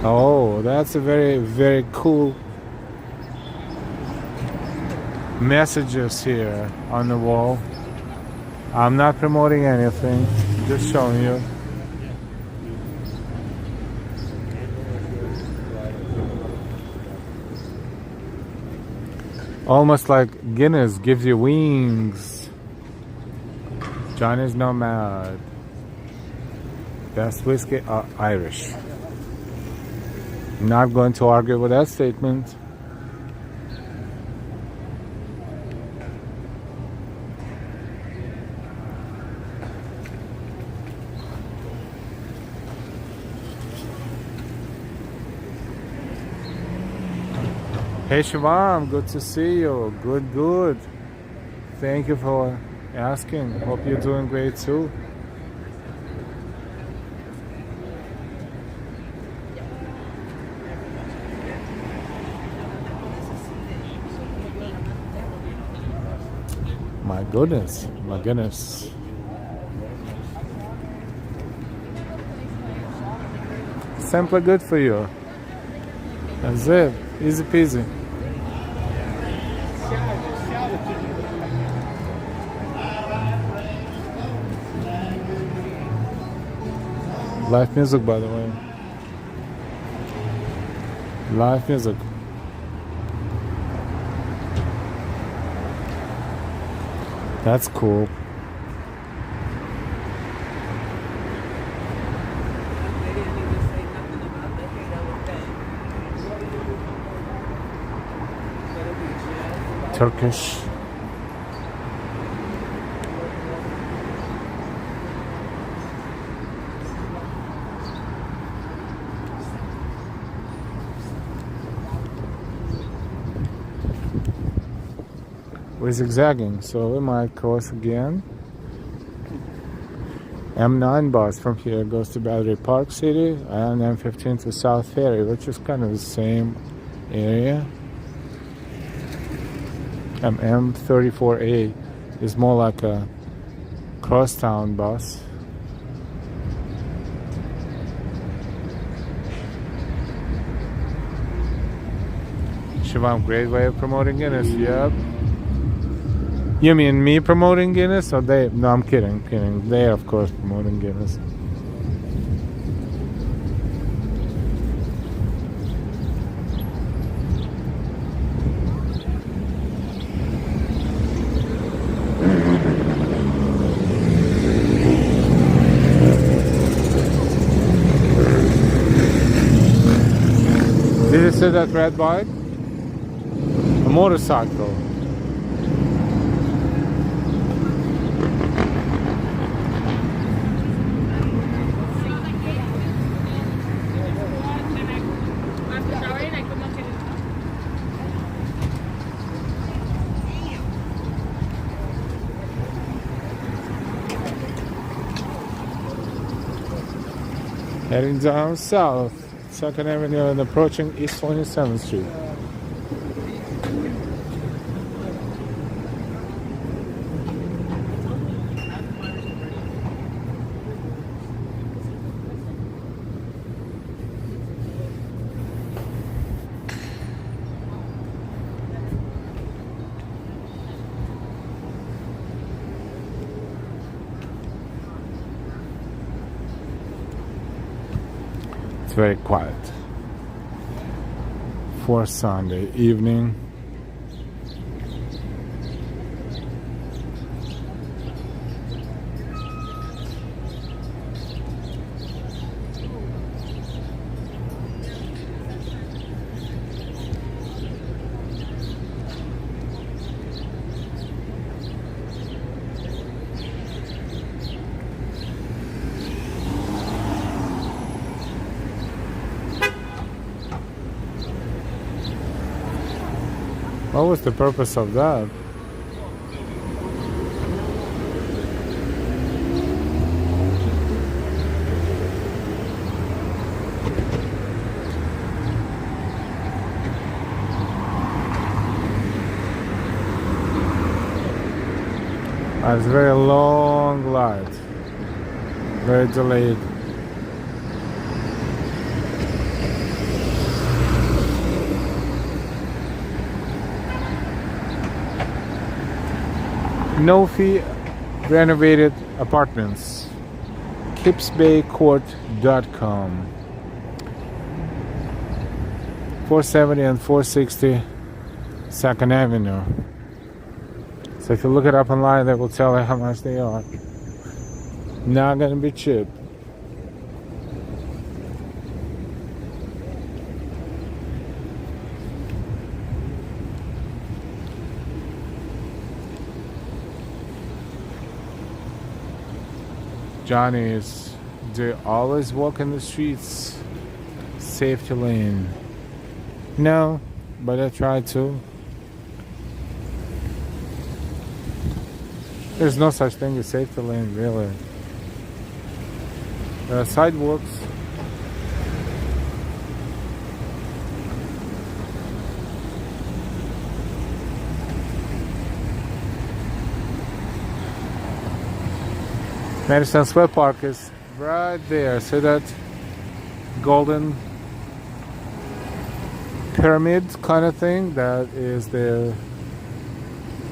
oh, that's a very, very cool messages here on the wall. I'm not promoting anything, just showing you. Almost like Guinness gives you wings. Johnny's Nomad. Best whiskey are Irish. Not going to argue with that statement. Hey Shivam, good to see you. Good. Thank you for asking. Hope you're doing great too. My goodness. Simply good for you. That's it. Easy peasy. Live music, by the way. Live music. That's cool. Turkish. We're zigzagging, so we might cross again. M9 bus from here goes to Battery Park City, and M15 to South Ferry, which is kind of the same area. M34A is more like a crosstown bus. Shivam, great way of promoting Guinness. Yep. You mean me promoting Guinness or they? No, I'm kidding. They are, of course, promoting Guinness. Did you see that red bike? A motorcycle. Heading down south, 2nd Avenue and approaching East 27th Street. It's very quiet for Sunday evening. What was the purpose of that? It's a very long light, very delayed. No fee renovated apartments. KipsBayCourt.com. 470 and 460 2nd Avenue. So if you look it up online, they will tell you how much they are. Not gonna be cheap. Johnny's, they always walk in the streets. Safety lane. No, but I try to. There's no such thing as safety lane, really. There are sidewalks. Madison Square Park is right there. See that golden pyramid kind of thing? That is the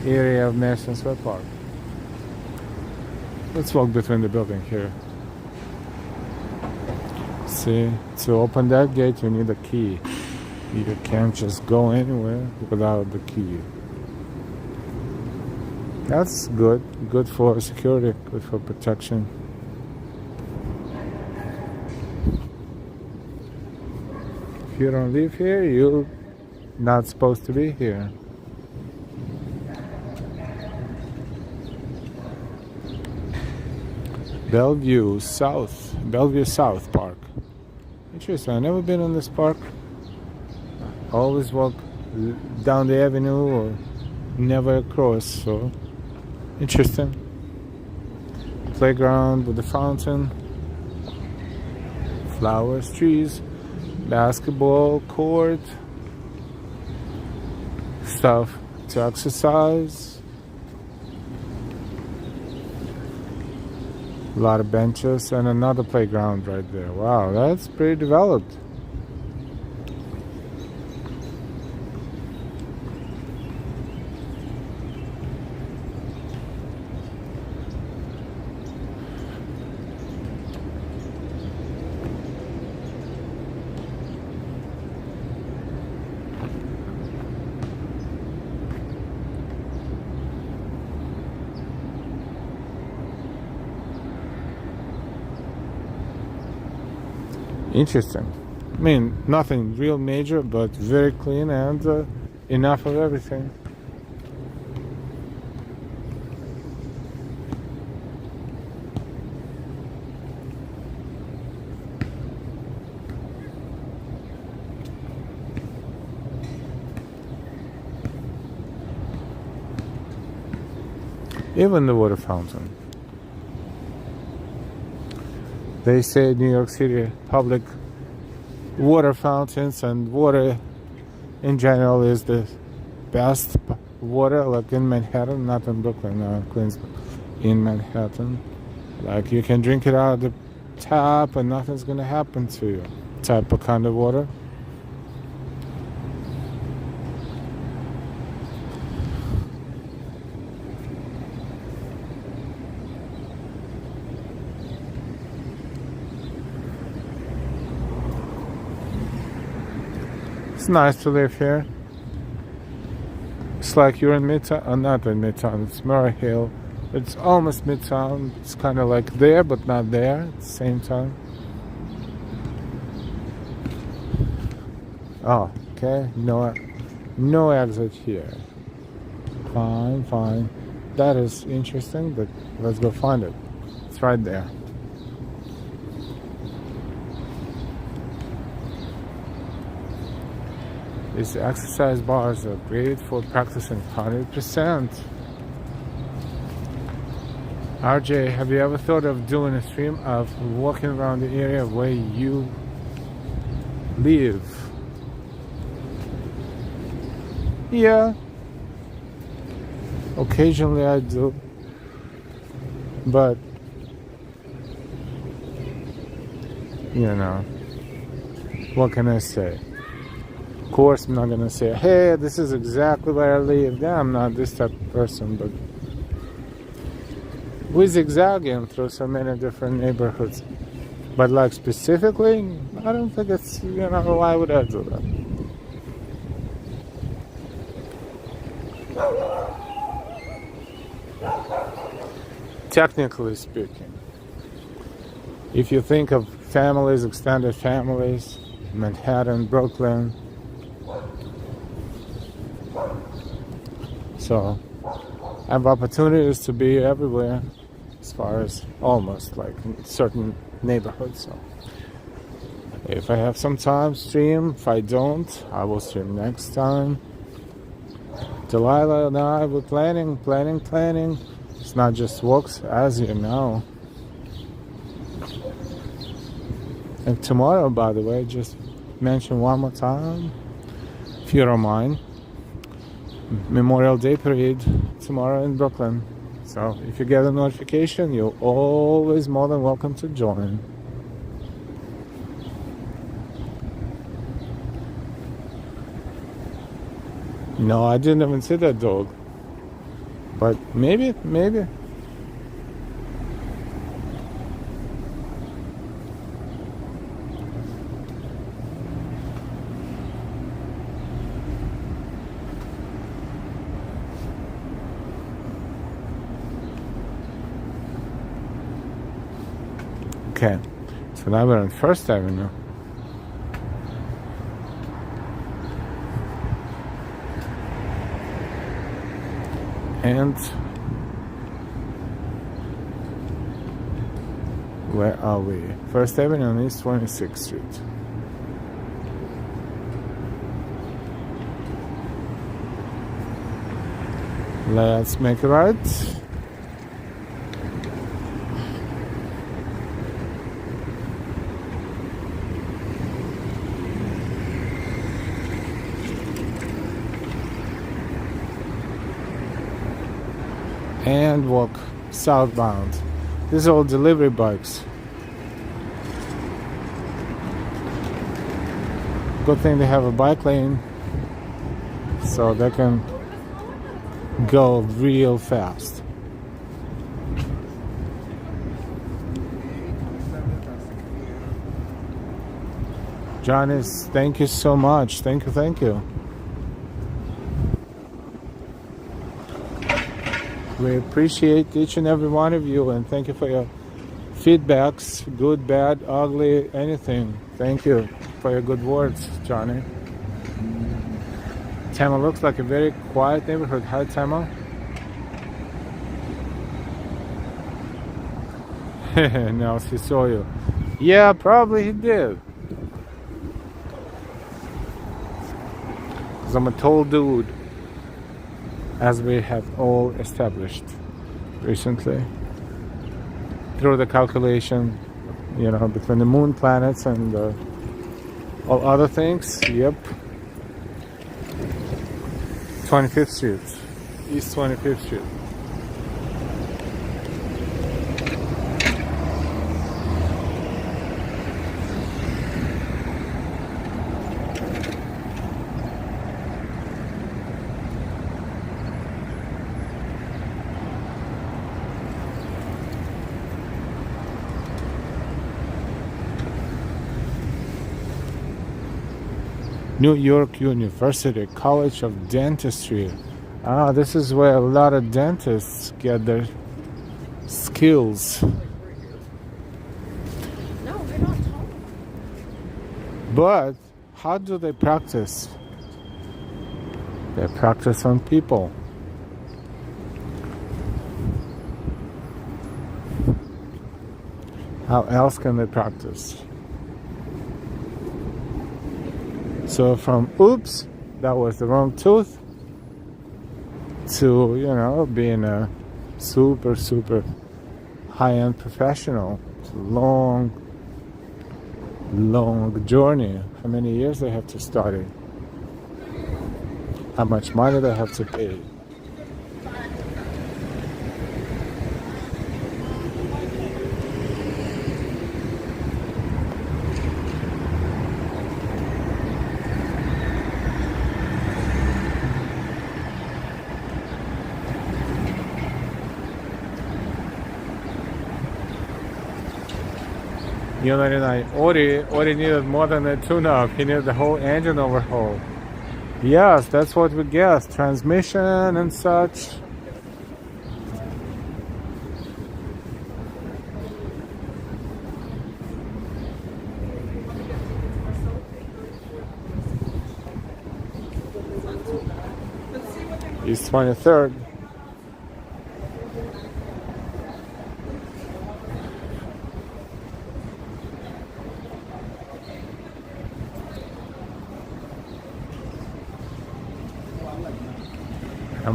area of Madison Square Park. Let's walk between the building here. See, to open that gate you need a key. You can't just go anywhere without the key. That's good. Good for security, good for protection. If you don't live here, you're not supposed to be here. Bellevue South Park. Interesting. I've never been in this park. Always walk down the avenue or never across, so interesting. Playground with the fountain, flowers, trees, basketball court, stuff to exercise. A lot of benches and another playground right there. Wow, that's pretty developed. Interesting. I mean, nothing real major, but very clean and enough of everything. Even the water fountain. They say New York City public water fountains and water in general is the best water, like in Manhattan, not in Brooklyn, no, Queens, in Manhattan. Like you can drink it out of the tap and nothing's gonna happen to you. Type of kind of water. It's nice to live here. It's like you're in Midtown, not in Midtown, it's Murray Hill. It's almost Midtown. It's kind of like there, but not there at the same time. Oh, okay. No exit here. Fine. That is interesting, but let's go find it. It's right there. These exercise bars are great for practicing 100%. RJ, have you ever thought of doing a stream of walking around the area where you live? Yeah. Occasionally I do. But, you know, what can I say? Of course, I'm not gonna say, hey, this is exactly where I live. Yeah, I'm not this type of person, but we're zigzagging through so many different neighborhoods. But like specifically, I don't think it's, you know, why would I do that? Technically speaking, if you think of families, extended families, Manhattan, Brooklyn, so I have opportunities to be everywhere as far as almost like in certain neighborhoods. So if I have some time, stream. If I don't, I will stream next time. Delilah and I were planning. It's not just walks, as you know. And tomorrow, by the way, just mention one more time, if you don't mind, Memorial Day parade tomorrow in Brooklyn. So if you get a notification, you're always more than welcome to join. No, I didn't even see that dog. But maybe. Okay, so now we're on First Avenue. And where are we? First Avenue on East 26th Street. Let's make a right. And walk southbound. These are all delivery bikes. Good thing they have a bike lane so they can go real fast. Janice, thank you so much. Thank you. We appreciate each and every one of you, and thank you for your feedbacks, good, bad, ugly, anything. Thank you. for your good words, Johnny. Tamil looks like a very quiet neighborhood. Hi, Tamil. Now he saw you. Yeah, probably he did. Because I'm a tall dude, as we have all established recently through the calculation, you know, between the moon planets and all other things. Yep. 25th Street, East 25th Street. New York University College of Dentistry. Ah, this is where a lot of dentists get their skills. No, they're not tall. But how do they practice? They practice on people. How else can they practice? So from oops, that was the wrong tooth, to, you know, being a super high-end professional. It's a long journey. How many years they have to study? How much money they have to pay? Ori needed more than a tune-up. He needed the whole engine overhaul. Yes, that's what we guessed. Transmission and such. East 23rd.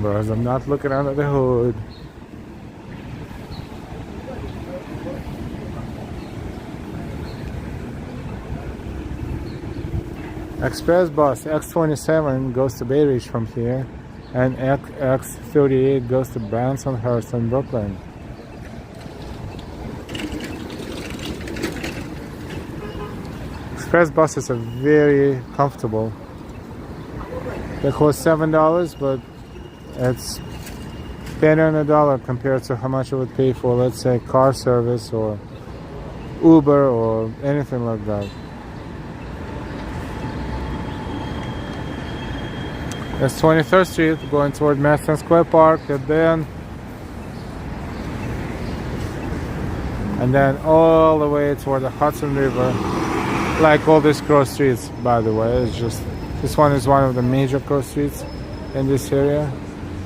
Bros, I'm not looking under the hood. Express bus X27 goes to Bay Ridge from here, and X38 goes to Bransonhurst in Brooklyn. Express buses are very comfortable. They cost $7, but it's better than $1 compared to how much I would pay for, let's say, car service or Uber or anything like that. That's 23rd Street going toward Madison Square Park, and then all the way toward the Hudson River. Like all these cross streets, by the way. It's just, this one is one of the major cross streets in this area,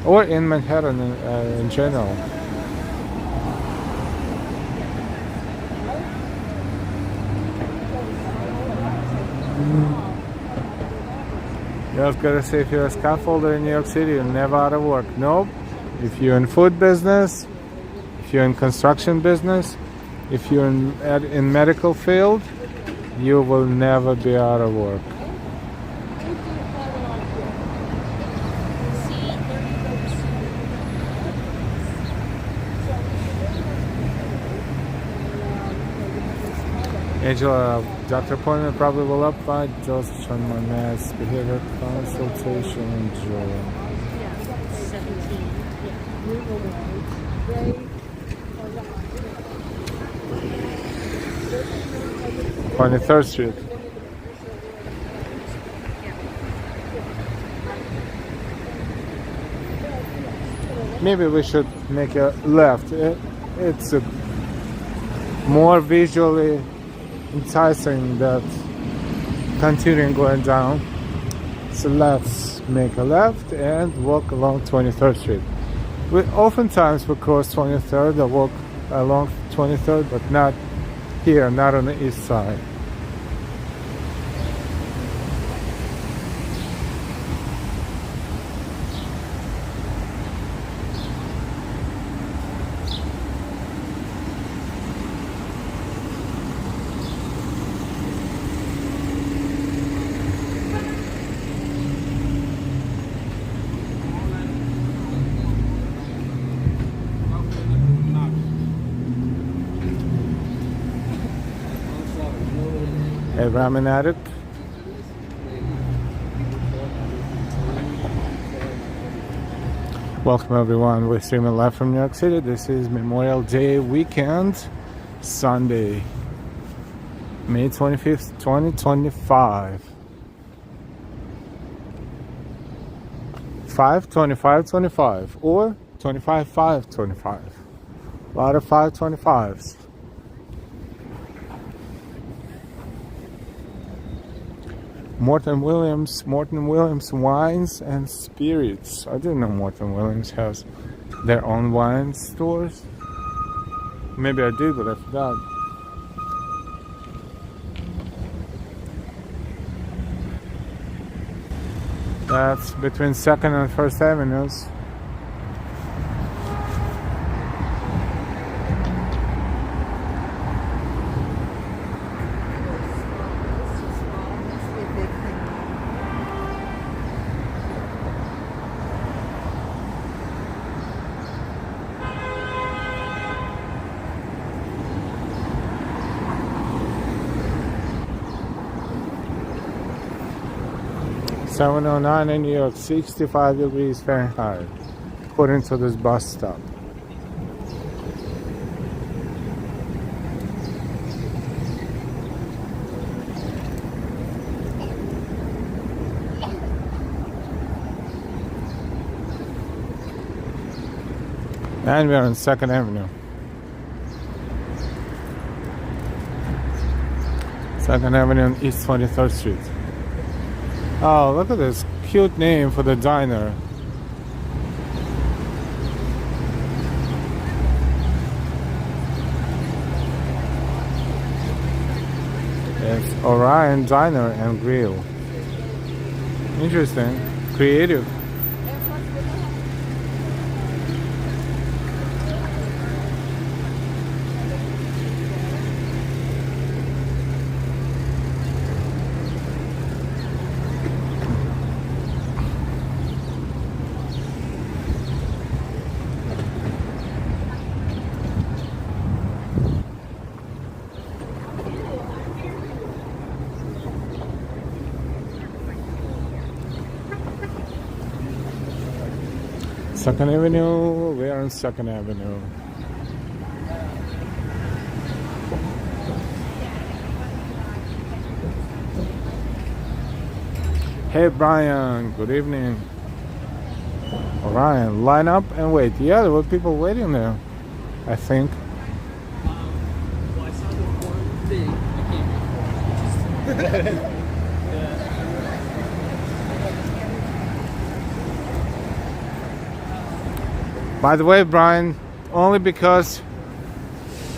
or in Manhattan in general. I was gonna say, if you're a scaffolder in New York City, you're never out of work. Nope. If you're in food business, if you're in construction business, if you're in medical field, you will never be out of work. Angela, doctor appointment probably will up by dosage on my meds, behavior consultation, enjoy. Yeah, 17. Yeah. 23rd Street. Maybe we should make a left. It's more visually enticing that continuing going down. So let's make a left and walk along 23rd Street. We oftentimes we cross 23rd or walk along 23rd, but not here, not on the east side. Hey, ramen addict. Welcome everyone. We're streaming live from New York City. This is Memorial Day weekend, Sunday, May 25th, 2025. 52525 or 25525. A lot of 525s. Morton Williams Wines and Spirits. I didn't know Morton Williams has their own wine stores. Maybe I did, but I forgot. That's between 2nd and 1st Avenues. $709 in New York, 65 degrees Fahrenheit, according to this bus stop. And we're on 2nd Avenue. 2nd Avenue and East 23rd Street. Oh, look at this cute name for the diner. It's Orion Diner and Grill. Interesting. Creative. Second Avenue, we are on 2nd Avenue. Hey Brian, good evening. Orion, line up and wait. Yeah, there were people waiting there, I think. Well, I saw the one thing I came before. By the way, Brian, only because,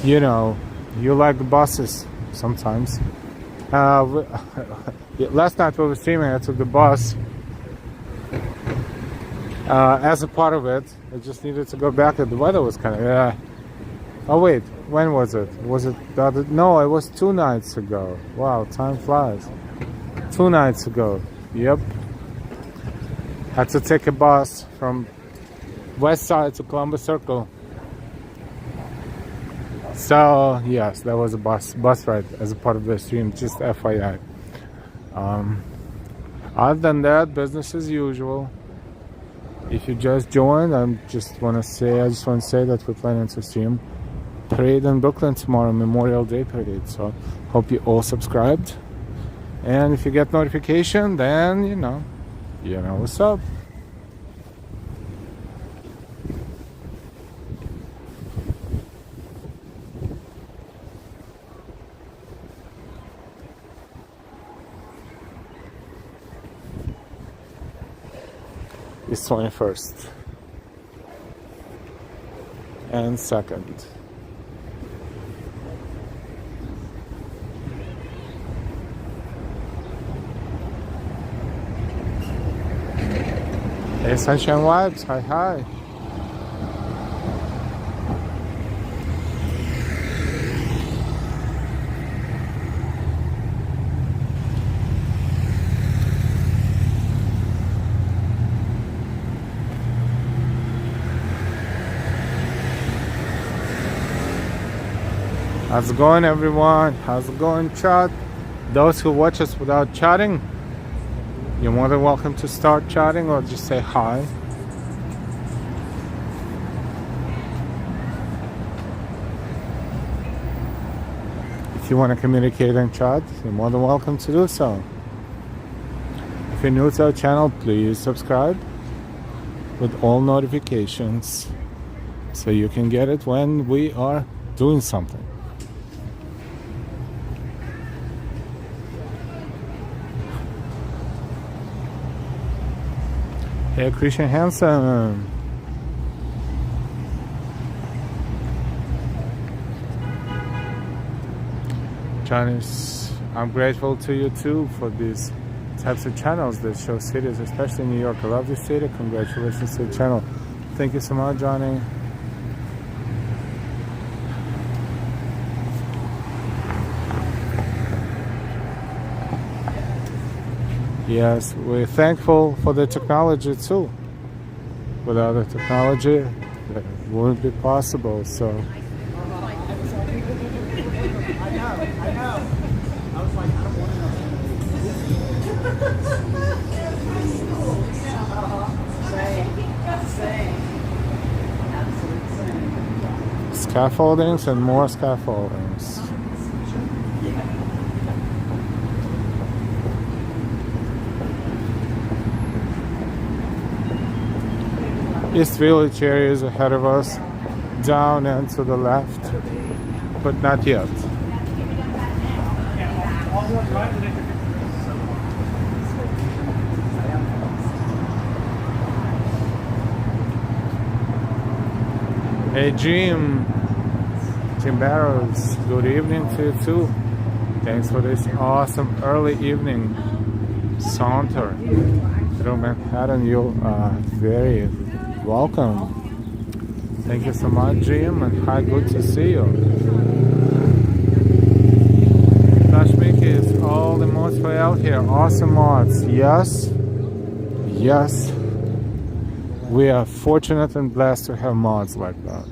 you know, you like the buses sometimes. Last night we were streaming, I took the bus. As a part of it, I just needed to go back. The weather was kind of... Oh wait, when was it? Was it the other... No, it was 2 nights ago. Wow, time flies. 2 nights ago. Yep. Had to take a bus from West Side to Columbus Circle. So yes, that was a bus ride as a part of the stream, just FYI. Other than that, business as usual. If you just joined, I just want to say that we're planning to stream parade in Brooklyn tomorrow, Memorial Day parade. So hope you all subscribed. And if you get notification, then you know what's up. is 21st and 2nd. Hey, Sunshine Vibes, hi, hi. How's it going, everyone? How's it going, chat? Those who watch us without chatting, you're more than welcome to start chatting or just say hi. If you want to communicate and chat, you're more than welcome to do so. If you're new to our channel, please subscribe with all notifications so you can get it when we are doing something. Hey, Christian Hansen. Janice, I'm grateful to you too for these types of channels that show cities, especially New York. I love this city. Congratulations to the channel. Thank you so much, Johnny. Yes, we're thankful for the technology too. Without the technology, it wouldn't be possible. So, I know. I was like, I don't want to know. Same. Absolute same. scaffoldings and more scaffoldings. East Village area is ahead of us, down and to the left, but not yet. Hey Jim Barrows, good evening to you too. Thanks for this awesome early evening saunter through Manhattan. You are very welcome. Thank you so much, Jim, and hi, good to see you. Lashmiki is all the mods for out here. Awesome mods. Yes. We are fortunate and blessed to have mods like that.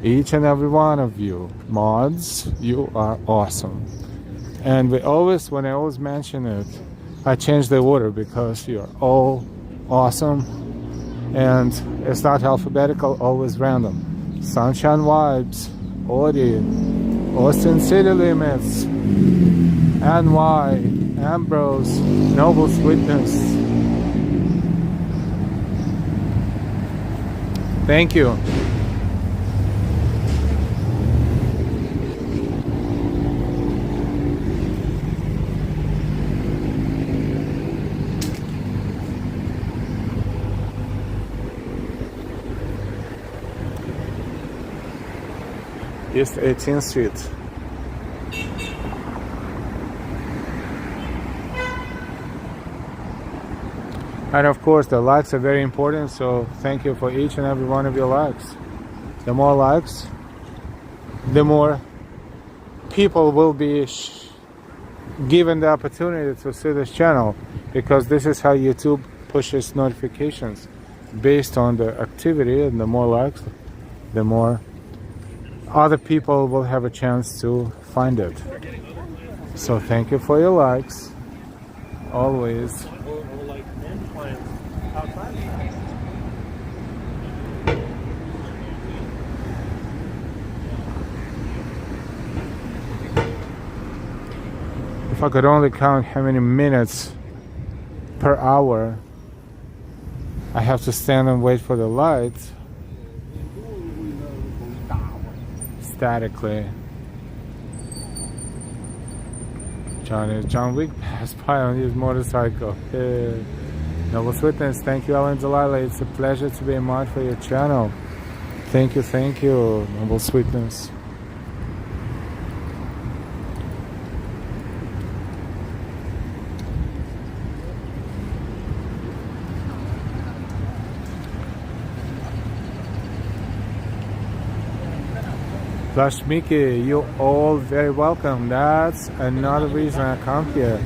Each and every one of you, mods, you are awesome. And when I always mention it, I change the order because you're all awesome. And it's not alphabetical, always random. Sunshine Vibes, Audie, Austin City Limits, NY, Ambrose, Noble Sweetness. Thank you. East 18th Street. And of course the likes are very important, so thank you for each and every one of your likes. The more likes, the more people will be given the opportunity to see this channel, because this is how YouTube pushes notifications based on the activity, and the more likes, the more other people will have a chance to find it. So thank you for your likes, always. If I could only count how many minutes per hour I have to stand and wait for the light statically. John Wick passed by on his motorcycle. Noble Sweetness, thank you, Alan Delilah. It's a pleasure to be a mod for your channel. Thank you, Noble Sweetness. Plush Mickey, you all very welcome. That's another reason I come here.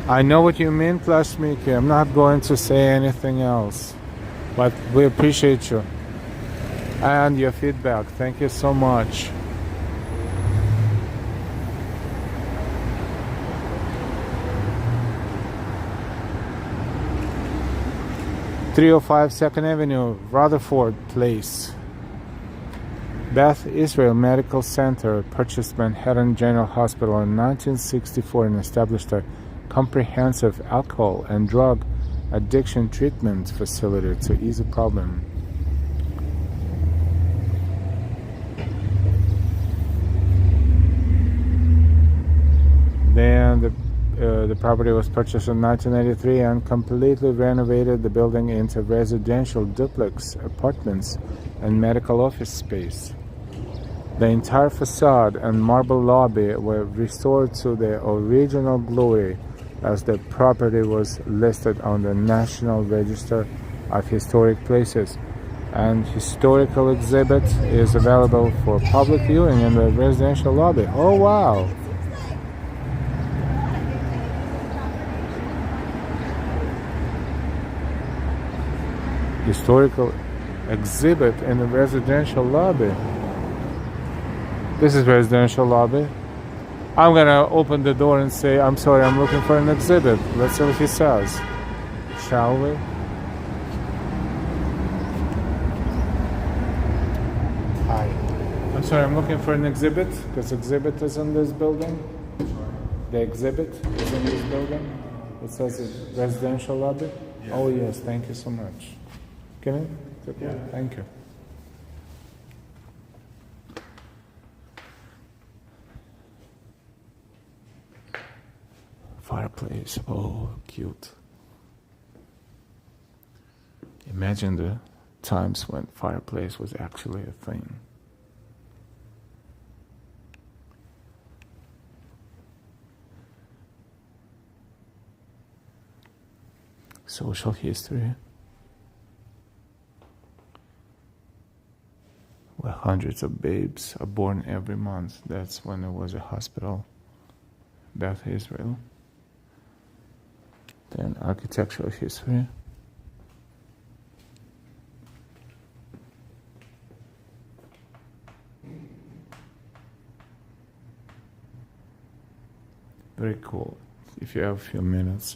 I know what you mean, Plush Mickey. I'm not going to say anything else. But we appreciate you. And your feedback. Thank you so much. (305) 2nd Avenue, Rutherford Place. Beth Israel Medical Center purchased Manhattan General Hospital in 1964 and established a comprehensive alcohol and drug addiction treatment facility to ease the problem. Then the property was purchased in 1993 and completely renovated the building into residential duplex apartments and medical office space. The entire facade and marble lobby were restored to their original glory as the property was listed on the National Register of Historic Places. An historical exhibit is available for public viewing in the residential lobby. Oh wow! Historical exhibit in the residential lobby. This is residential lobby. I'm gonna open the door and say, I'm sorry, I'm looking for an exhibit. Let's see what he says. Shall we? Hi. I'm sorry, I'm looking for an exhibit. This exhibit is in this building. The exhibit is in this building. It says residential lobby. Yeah. Oh yes, thank you so much. Can I? Yeah. Thank you. Fireplace, oh cute. Imagine the times when fireplace was actually a thing. Social history. Where hundreds of babes are born every month. That's when there was a hospital. Beth Israel. Then architectural history. Very cool. If you have a few minutes.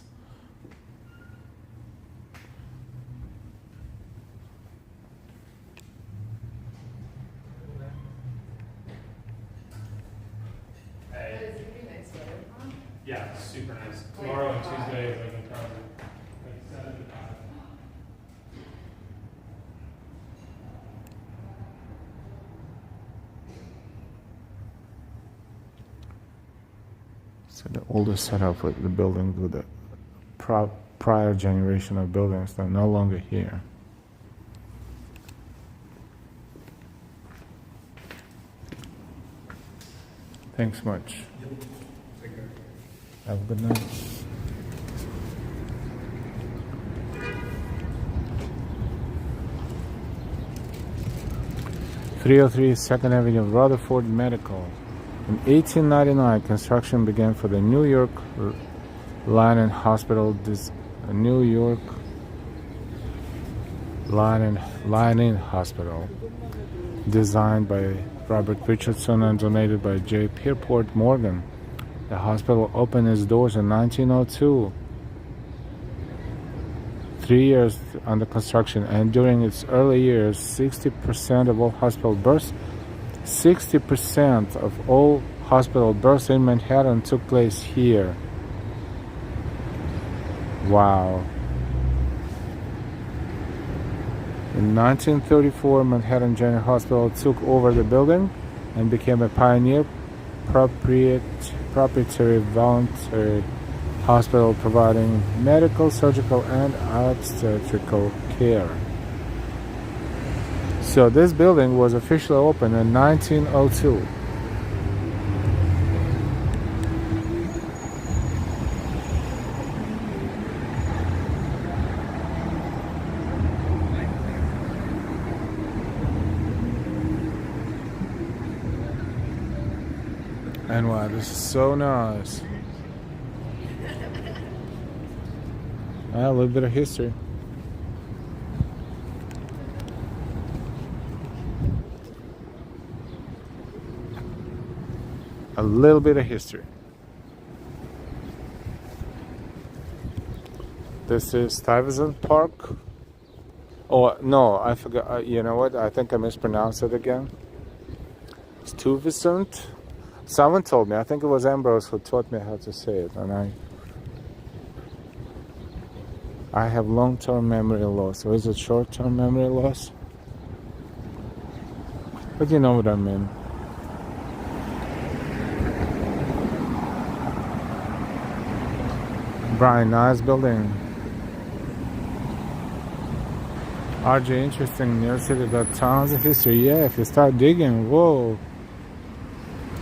Yeah, super nice. Tomorrow and Tuesday, like in town, like 7 to 5. So the older setup with the buildings with the prior generation of buildings that are no longer here. Thanks much. Have a good night. (303) 2nd Avenue, Rutherford Medical. In 1899, construction began for the New York Lining Hospital. New York Lining Hospital, designed by Robert Richardson and donated by J. Pierpont Morgan. The hospital opened its doors in 1902. 3 years under construction, and during its early years, 60% of all hospital births, 60% of all hospital births in Manhattan took place here. Wow. In 1934, Manhattan General Hospital took over the building and became a pioneer proprietary voluntary hospital providing medical, surgical, and obstetrical care. So this building was officially opened in 1902. And wow, this is so nice. A little bit of history. A little bit of history. This is Stuyvesant Park. Oh no, I forgot. You know what? I think I mispronounced it again. Stuyvesant. Someone told me. I think it was Ambrose who taught me how to say it, and I have long-term memory loss. Or is it short-term memory loss? But you know what I mean. Brian, nice building. RJ, interesting. New York City got tons of history. Yeah, if you start digging, whoa.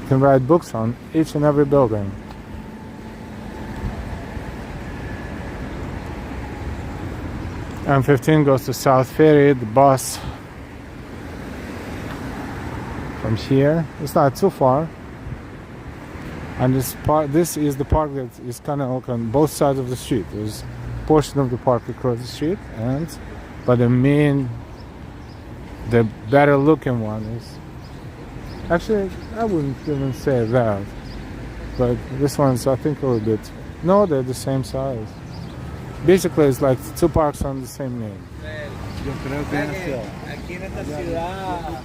You can write books on each and every building. M15 goes to South Ferry, the bus from here. It's not too far. And this is the park that is kind of on both sides of the street. There's a portion of the park across the street, but the better looking one is, actually, I wouldn't even say that, but this one's, I think, a little bit, no, they're the same size. Basically, it's like two parks on the same name. Yo creo que aquí en esta ciudad.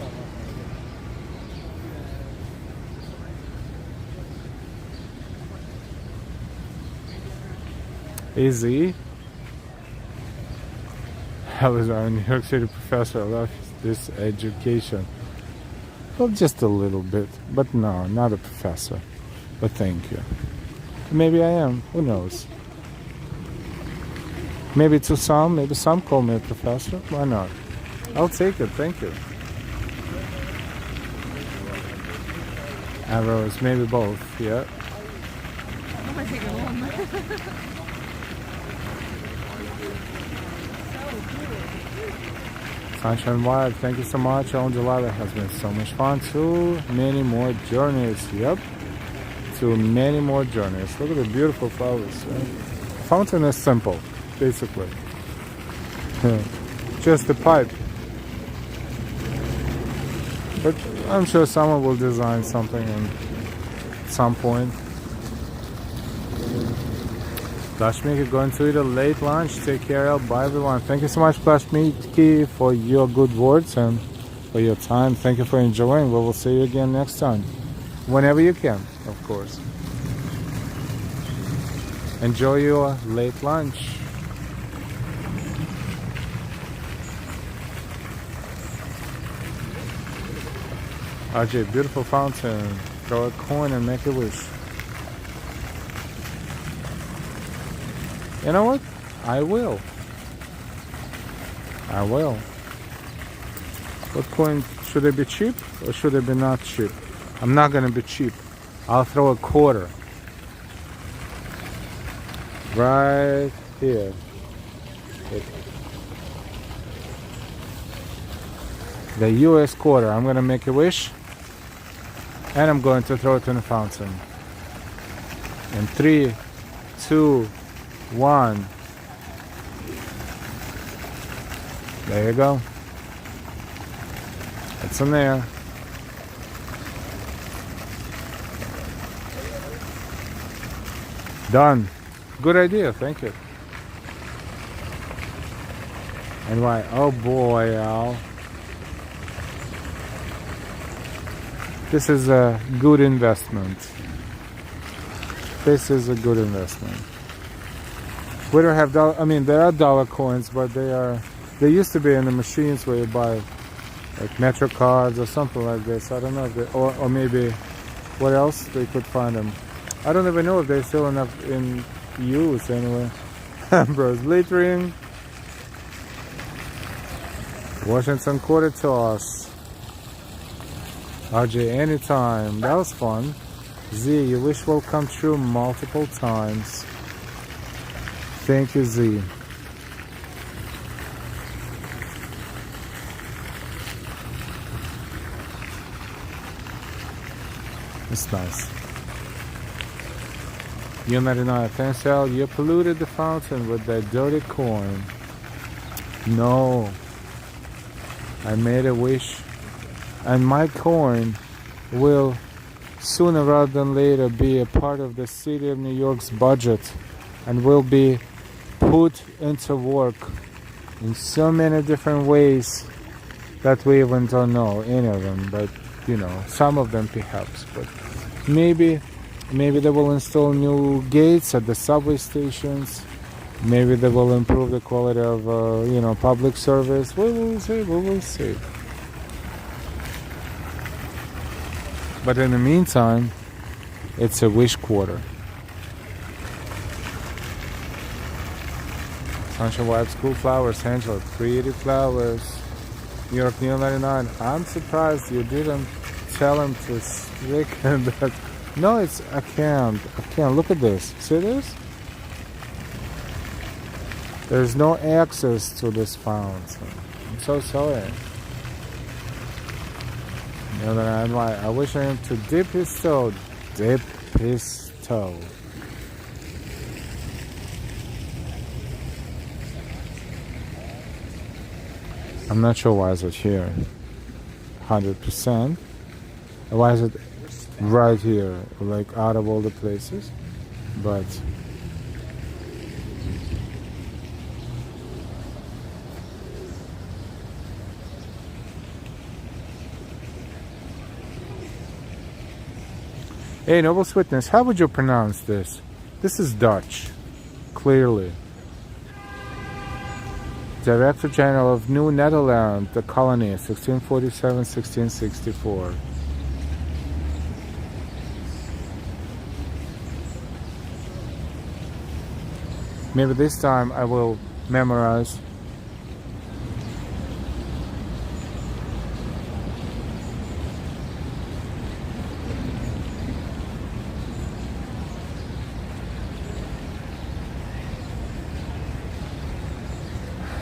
Easy. I was a New York City professor. I love this education. Well, just a little bit, but no, not a professor. But thank you. Maybe I am. Who knows? Maybe to some, maybe some call me a professor. Why not? I'll take it. Thank you. Arrows, maybe both. Yeah. Sunshine Wild, thank you so much. On July, that has been so much fun. Too many more journeys. Yep. Too many more journeys. Look at the beautiful flowers. Right? Fountain is simple, basically. Just a pipe. But I'm sure someone will design something at some point. Plashmiki going to eat a late lunch. Take care. Bye everyone. Thank you so much, Plashmiki, for your good words and for your time. Thank you for enjoying. We will see you again next time. Whenever you can, of course. Enjoy your late lunch. RJ, beautiful fountain. Throw a coin and make a wish. You know what? I will. I will. What coin? Should it be cheap or should it be not cheap? I'm not gonna be cheap. I'll throw a quarter. Right here. The US quarter. I'm gonna make a wish. And I'm going to throw it in the fountain. In 3, 2, 1. There you go. It's in there. Done. Good idea. Thank you. And why? Oh boy, Al. This is a good investment. This is a good investment. We don't have dollar. I mean, there are dollar coins, but they used to be in the machines where you buy like Metro cards or something like this. I don't know if they, or maybe what else they could find them. I don't even know if they still in use anyway. Ambrose Littering. Washington Quarter Toss. RJ anytime. That was fun. Z, your wish will come true multiple times. Thank you, Z. It's nice. U99, thanks Al, you polluted the fountain with that dirty corn. No. I made a wish. And my corn will sooner rather than later be a part of the city of New York's budget and will be put into work in so many different ways that we even don't know any of them, but you know, some of them perhaps. But maybe they will install new gates at the subway stations. Maybe they will improve the quality of public service. We will see. But in the meantime, it's a wish quarter. Sunshine Vibes, cool flowers, Angela, pretty flowers. New York Neil 99. I'm surprised you didn't tell him to stick that. No, I can't. Look at this. See this? There's no access to this fountain. I'm so sorry. Neil 99, I wish him to dip his toe. Dip his toe. I'm not sure why is it here. 100%. Why is it right here, like out of all the places? But hey, Noble Witness, how would you pronounce this? This is Dutch, clearly. Director General of New Netherlands, the colony, 1647-1664. Maybe this time I will memorize.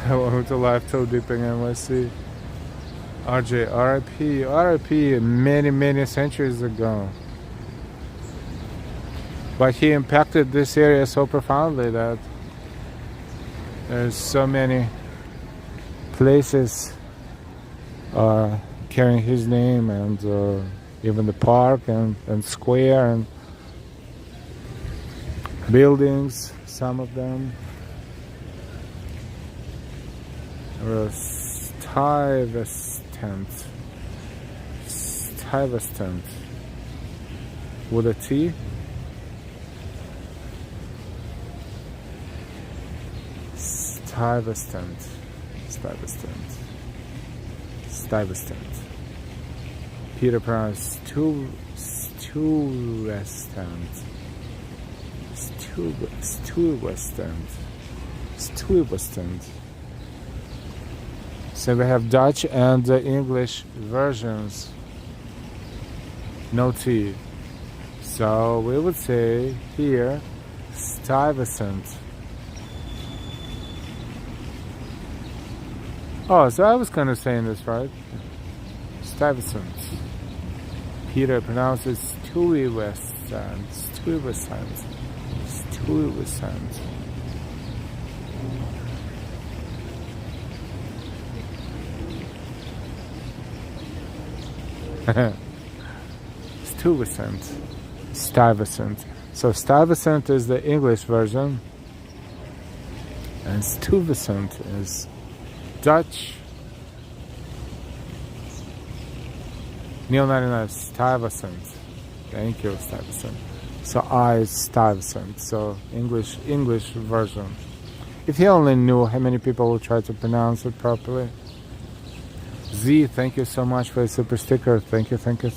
Welcome to live toe dipping NYC. RJ, RIP many centuries ago. But he impacted this area so profoundly that there's so many places carrying his name, and even the park and square and buildings, some of them. Stuyvesant with a T. Stuyvesant. Peter pronounced Stuyvesant. So we have Dutch and English versions. No T. So we would say here Stuyvesant. Oh, so I was kind of saying this right. Stuyvesant. Peter pronounces Stuyvesant. Stuyvesant. So Stuyvesant is the English version, and Stuyvesant is Dutch. Neil 99, Stuyvesant. Thank you, Stuyvesant. So I is Stuyvesant. So English version. If he only knew how many people will try to pronounce it properly. Z, thank you so much for your super sticker. Thank you. Thank you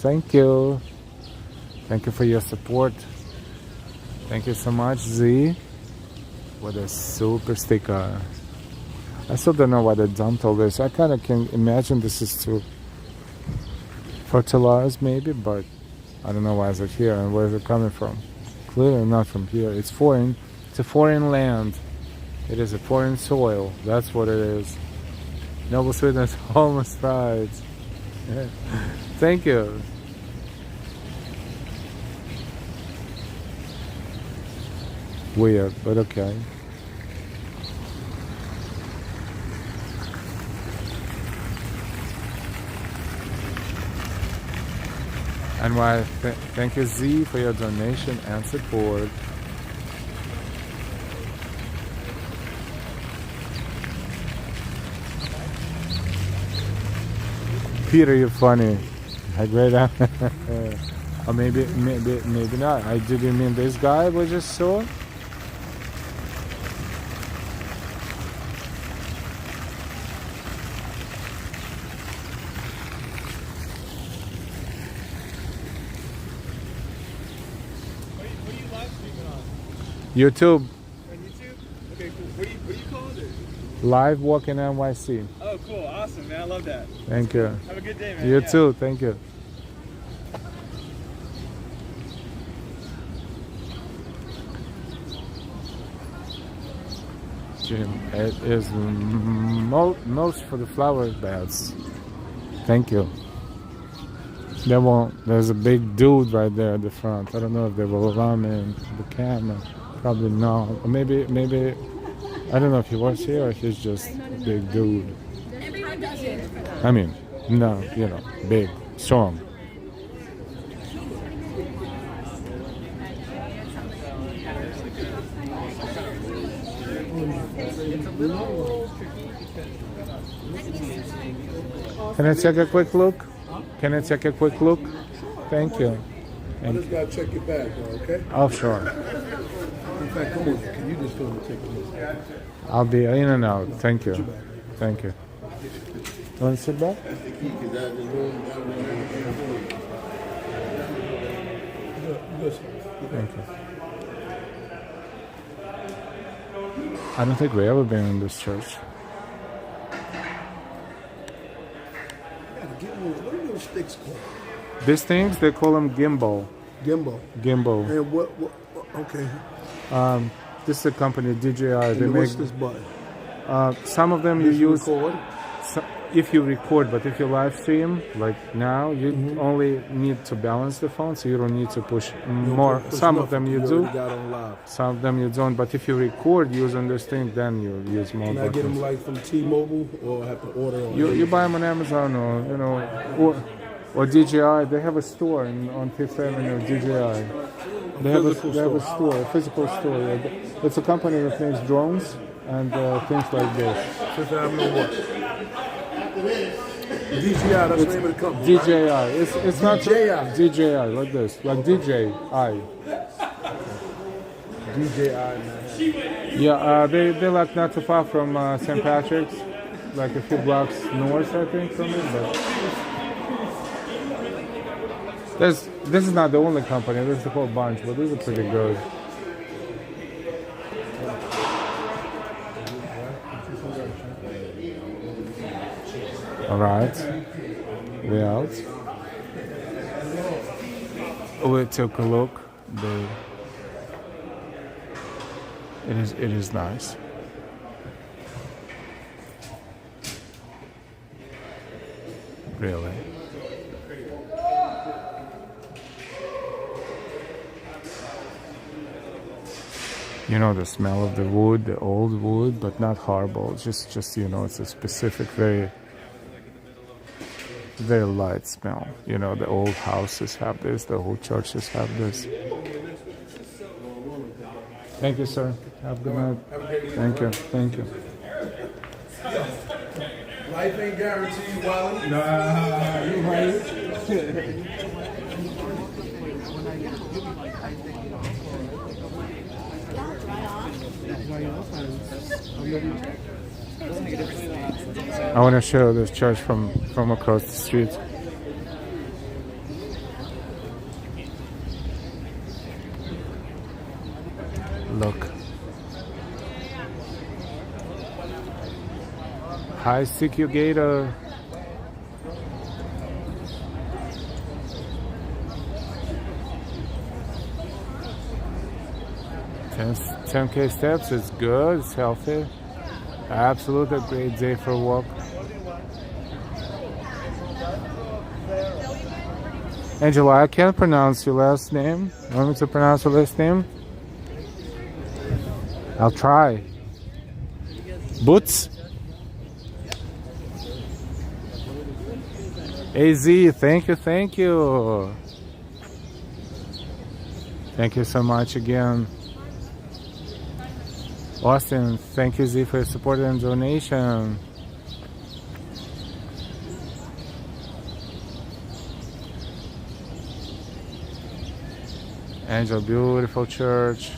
for your support. Thank you so much, Z. with a super sticker. I still don't know why they dumped all this. I kind of can imagine this is to fertilize maybe, but I don't know why is it here and where is it coming from. Clearly not from here. It's foreign. It's a foreign land. It is a foreign soil. That's what it is. Noble Sweetness, almost right. Thank you. Weird, but okay. And why? Thank you, Z, for your donation and support. Peter, you're funny. I great. Or maybe not. Did you mean this guy we just saw? YouTube. On YouTube? Okay, cool. What do you call it? Live Walking NYC. Oh, cool. Awesome, man. I love that. Thank you. Have a good day, man. You too. Thank you. Jim, it is most for the flower beds. Thank you. There's a big dude right there at the front. I don't know if they will allow me in the camera. Probably not. Or maybe, I don't know if he works here or he's just a big dude. Everyone does it. I mean, no, big, strong. Can I take a quick look? Can I take a quick look? Thank you. I just gotta check your bag, though, okay? Oh, sure. In fact, come on, can you just go and take a look? I'll be in and out. Thank you. Thank you. Want to sit back? Thank you. I don't think we ever been in this church. What are those sticks called? These things, they call them gimbal. Gimbal. Gimbal. And what okay. This is a company, DJI. And They what's make this button? some of them you use record? if you record, but if you live stream, like now, you only need to balance the phone, so you don't need to push more. Some of them you do, Got on live. some of them you don't. But if you record using this thing, then you use more Can I get them buttons. like from T-Mobile or I have to order on? You buy them on Amazon or DJI. They have a store on Fifth Avenue. DJI. They have a store, a physical store. It's a company that makes drones and things like this. Fifth Avenue what? DJI, that's the name of the company. DJI. It's not DJI. DJI like this, like DJI. DJI, man. Yeah, they're like not too far from St. Patrick's, like a few blocks north, I think, from it. But this is not the only company. There's a whole bunch, but these are pretty good. All right, we out. We took a look. It is nice. Really. You know the smell of the wood, the old wood, but not horrible. Just it's a specific, very light smell. The old houses have this, the old churches have this. Thank you, sir. Have a good night. Thank you. Thank you. Life ain't guaranteed, Wally. Nah, you right. I want to show this church from across the street. Look. Hi, CQ Gator. Ten K steps, it's good, it's healthy. Absolutely a great day for a walk. Angela, I can't pronounce your last name. You want me to pronounce your last name? I'll try. Boots? AZ, thank you, thank you. Thank you so much again. Austin, thank you Z for your support and donation. Angel, beautiful church.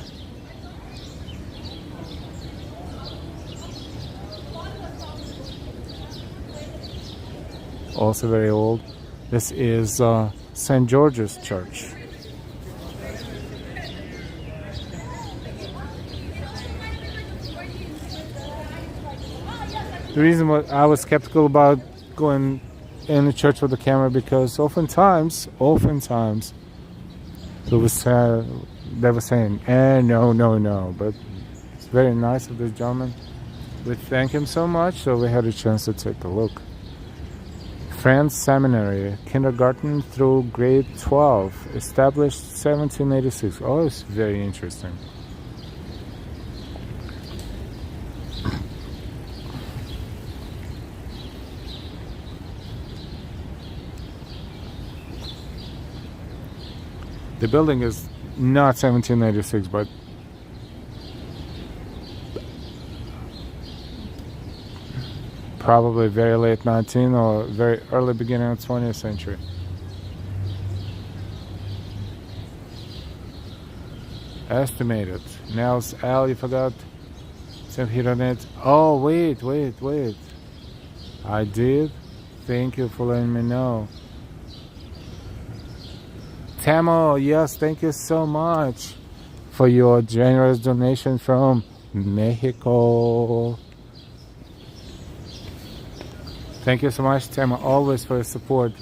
Also very old. This is St. George's Church. The reason why I was skeptical about going in the church with the camera, because oftentimes they were saying, no. But it's very nice of this gentleman. We thank him so much, so we had a chance to take a look. Friends Seminary, kindergarten through grade 12, established 1786. Oh, it's very interesting. The building is not 1786, but probably very late 19th or very early beginning of 20th century. Estimated. Nels L, you forgot some hit on it. Oh, wait. I did. Thank you for letting me know. Tamo, yes, thank you so much for your generous donation from Mexico. Thank you so much, Tamo, always for your support.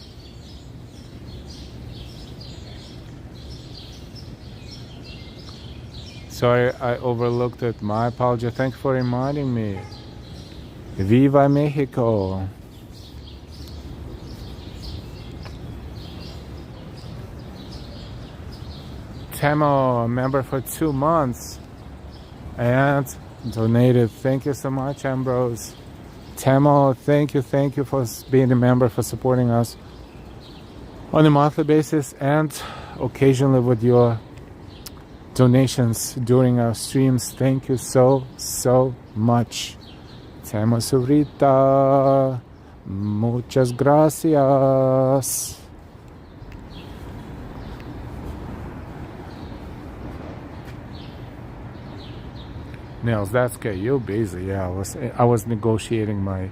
Sorry, I overlooked it. My apology. Thank you for reminding me. Viva Mexico. Tamo, a member for 2 months and donated. Thank you so much, Ambrose. Tamo, thank you for being a member, for supporting us on a monthly basis and occasionally with your donations during our streams. Thank you so much. Tamo Surita, muchas gracias. Nels, that's okay. You're busy. Yeah, I was negotiating my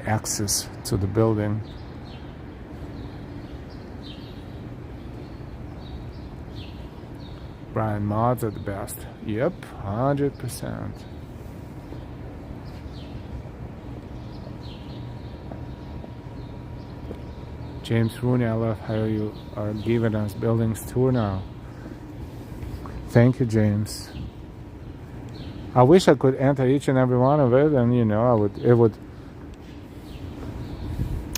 access to the building. Brian, mods are the best. Yep, 100%. James Rooney, I love how you are giving us buildings tour now. Thank you, James. I wish I could enter each and every one of it, and it would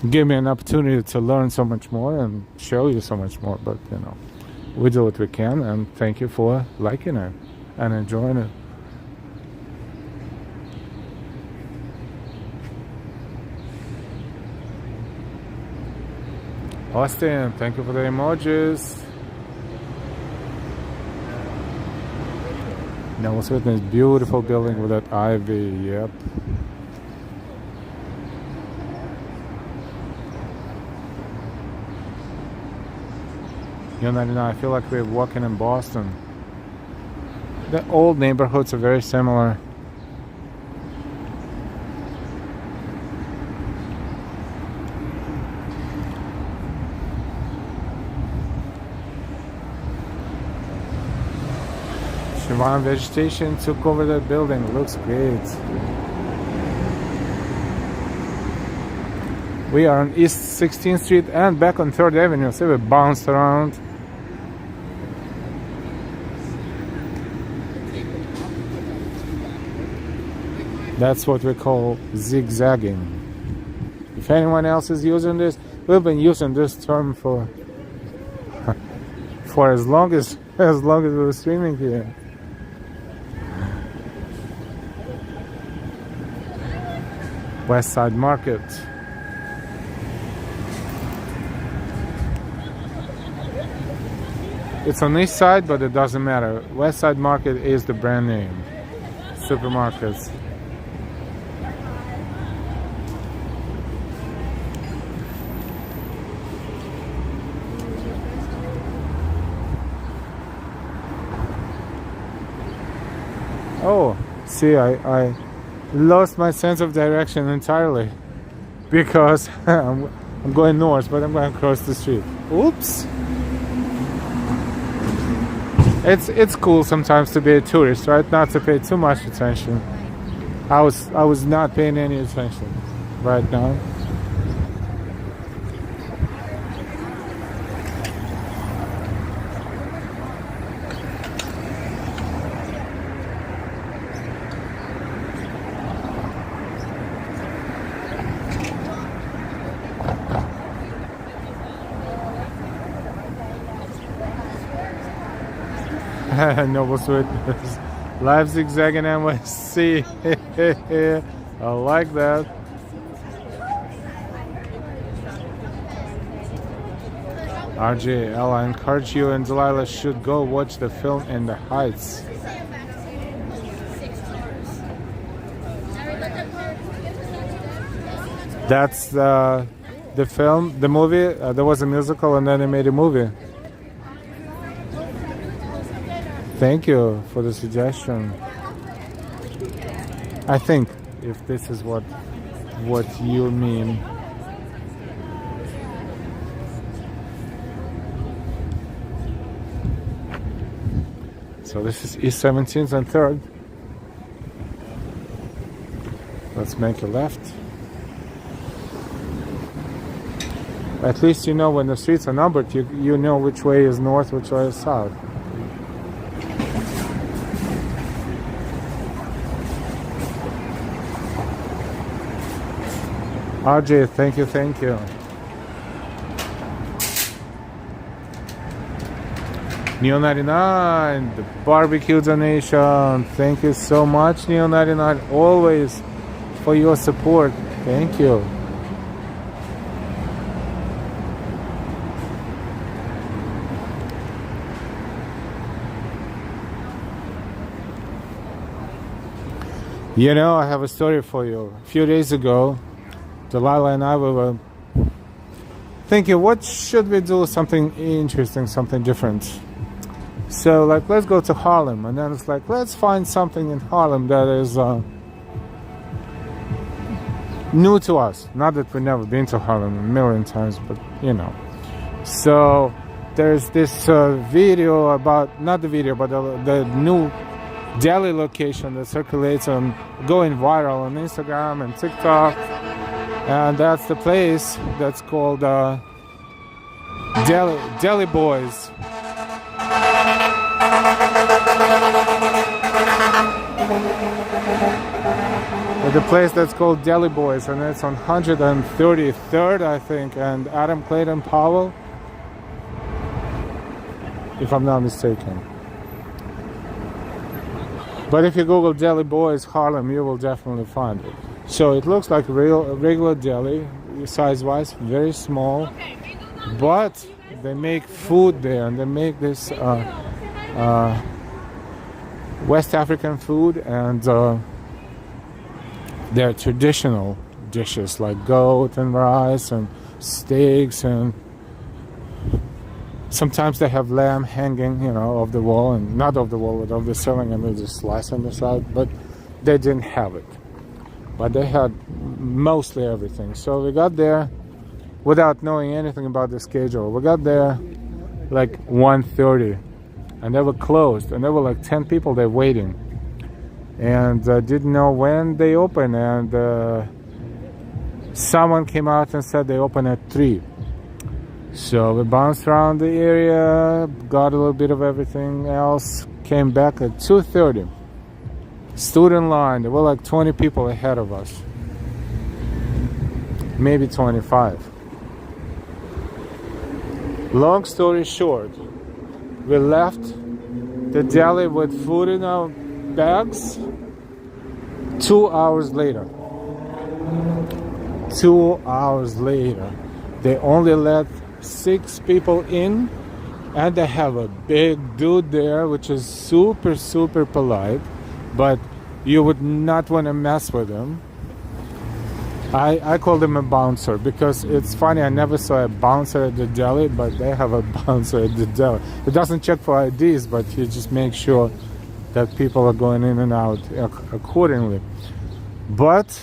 give me an opportunity to learn so much more and show you so much more. But we do what we can, and thank you for liking it and enjoying it. Austin, thank you for the emojis. Now let's look at this beautiful building with that ivy. Yep. I feel like we're walking in Boston. The old neighborhoods are very similar. Sivan vegetation took over that building. Looks great. We are on East 16th Street and back on 3rd Avenue. So we bounced around. That's what we call zigzagging. If anyone else is using this, we've been using this term for as long as we were streaming here. West Side Market. It's on East Side, but it doesn't matter. West Side Market is the brand name. Supermarkets. Oh, see, I lost my sense of direction entirely because I'm going north, but I'm going across the street. Oops. It's cool sometimes to be a tourist, right? Not to pay too much attention. I was not paying any attention right now. Noble Sweet. Live zigzagging NYC. I like that. RJ, I encourage you and Delilah should go watch the film In the Heights. That's the film, the movie. There was a musical and then they made a movie. Thank you for the suggestion. I think if this is what you mean. So this is East 17th and 3rd. Let's make a left. At least you know when the streets are numbered, you know which way is north, which way is south. RJ, thank you. Neo99, the barbecue donation. Thank you so much, Neo99, always for your support. Thank you. You know, I have a story for you. A few days ago, Delilah and I were thinking, what should we do? Something interesting, something different. So, like, let's go to Harlem. And then it's like, let's find something in Harlem that is new to us. Not that we've never been to Harlem a million times, but, you know. So, there's this video about, not the video, but the new deli location that circulates on, going viral on Instagram and TikTok. And that's the place that's called Deli Boys. The place that's called Deli Boys, and it's on 133rd, I think, and Adam Clayton Powell, if I'm not mistaken. But if you Google Deli Boys Harlem, you will definitely find it. So it looks like a regular deli, size-wise, very small, but they make food there, and they make this West African food, and their traditional dishes like goat and rice and steaks, and sometimes they have lamb hanging, you know, off the wall, and not off the wall, but off the ceiling, and they just slice on the side. But they didn't have it. But they had mostly everything. So we got there without knowing anything about the schedule. We got there like 1:30, and they were closed, and there were like 10 people there waiting, and didn't know when they open. And someone came out and said they open at 3. So we bounced around the area, got a little bit of everything else, came back at 2:30. Stood in line. There were like 20 people ahead of us. Maybe 25. Long story short, we left the deli with food in our bags 2 hours later. 2 hours later. They only let 6 people in, and they have a big dude there which is super polite, but you would not want to mess with him. I called him a bouncer because it's funny, I never saw a bouncer at the deli, but they have a bouncer at the deli. He doesn't check for IDs, but he just makes sure that people are going in and out accordingly. But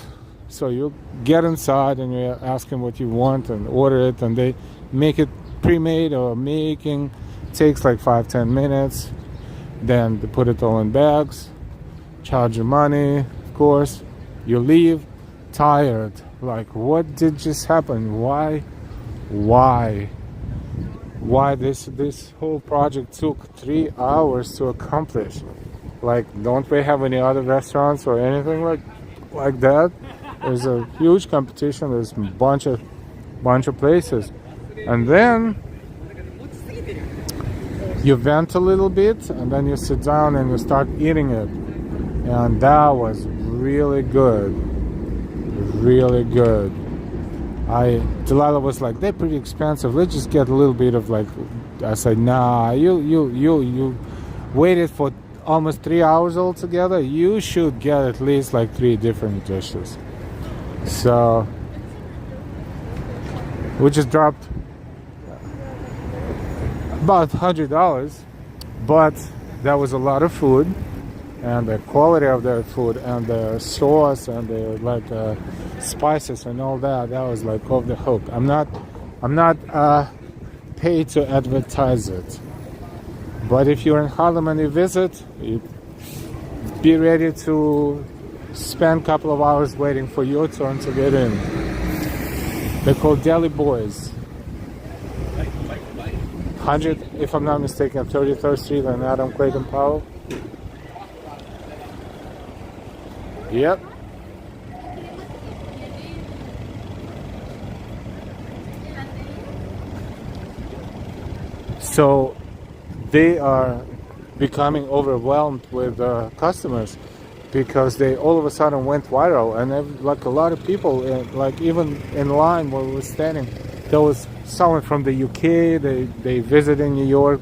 so you get inside and you ask them what you want and order it, and they make it pre-made or making. Takes like 5-10 minutes. Then they put it all in bags, charge you money, of course. You leave tired, like what did just happen? Why this whole project took 3 hours to accomplish? Like, don't we have any other restaurants or anything like that? There's a huge competition. There's a bunch of places, and then you vent a little bit, and then you sit down and you start eating it, and that was really good. Really good. Delilah was like, they're pretty expensive. Let's just get a little bit of like. I said, nah. You waited for almost 3 hours altogether. You should get at least like 3 different dishes. So we just dropped about $100, but that was a lot of food. And the quality of the food and the sauce and the spices and all that was like off the hook. I'm not paid to advertise it, but if you're in Harlem and you visit, be ready to spend a couple of hours waiting for your turn to get in. They're called Deli Boys. 100, if I'm not mistaken, 33rd Street and Adam Clayton Powell. Yep. So they are becoming overwhelmed with customers because they all of a sudden went viral, and like a lot of people, like even in line where we were standing, there was someone from the UK. They visited New York.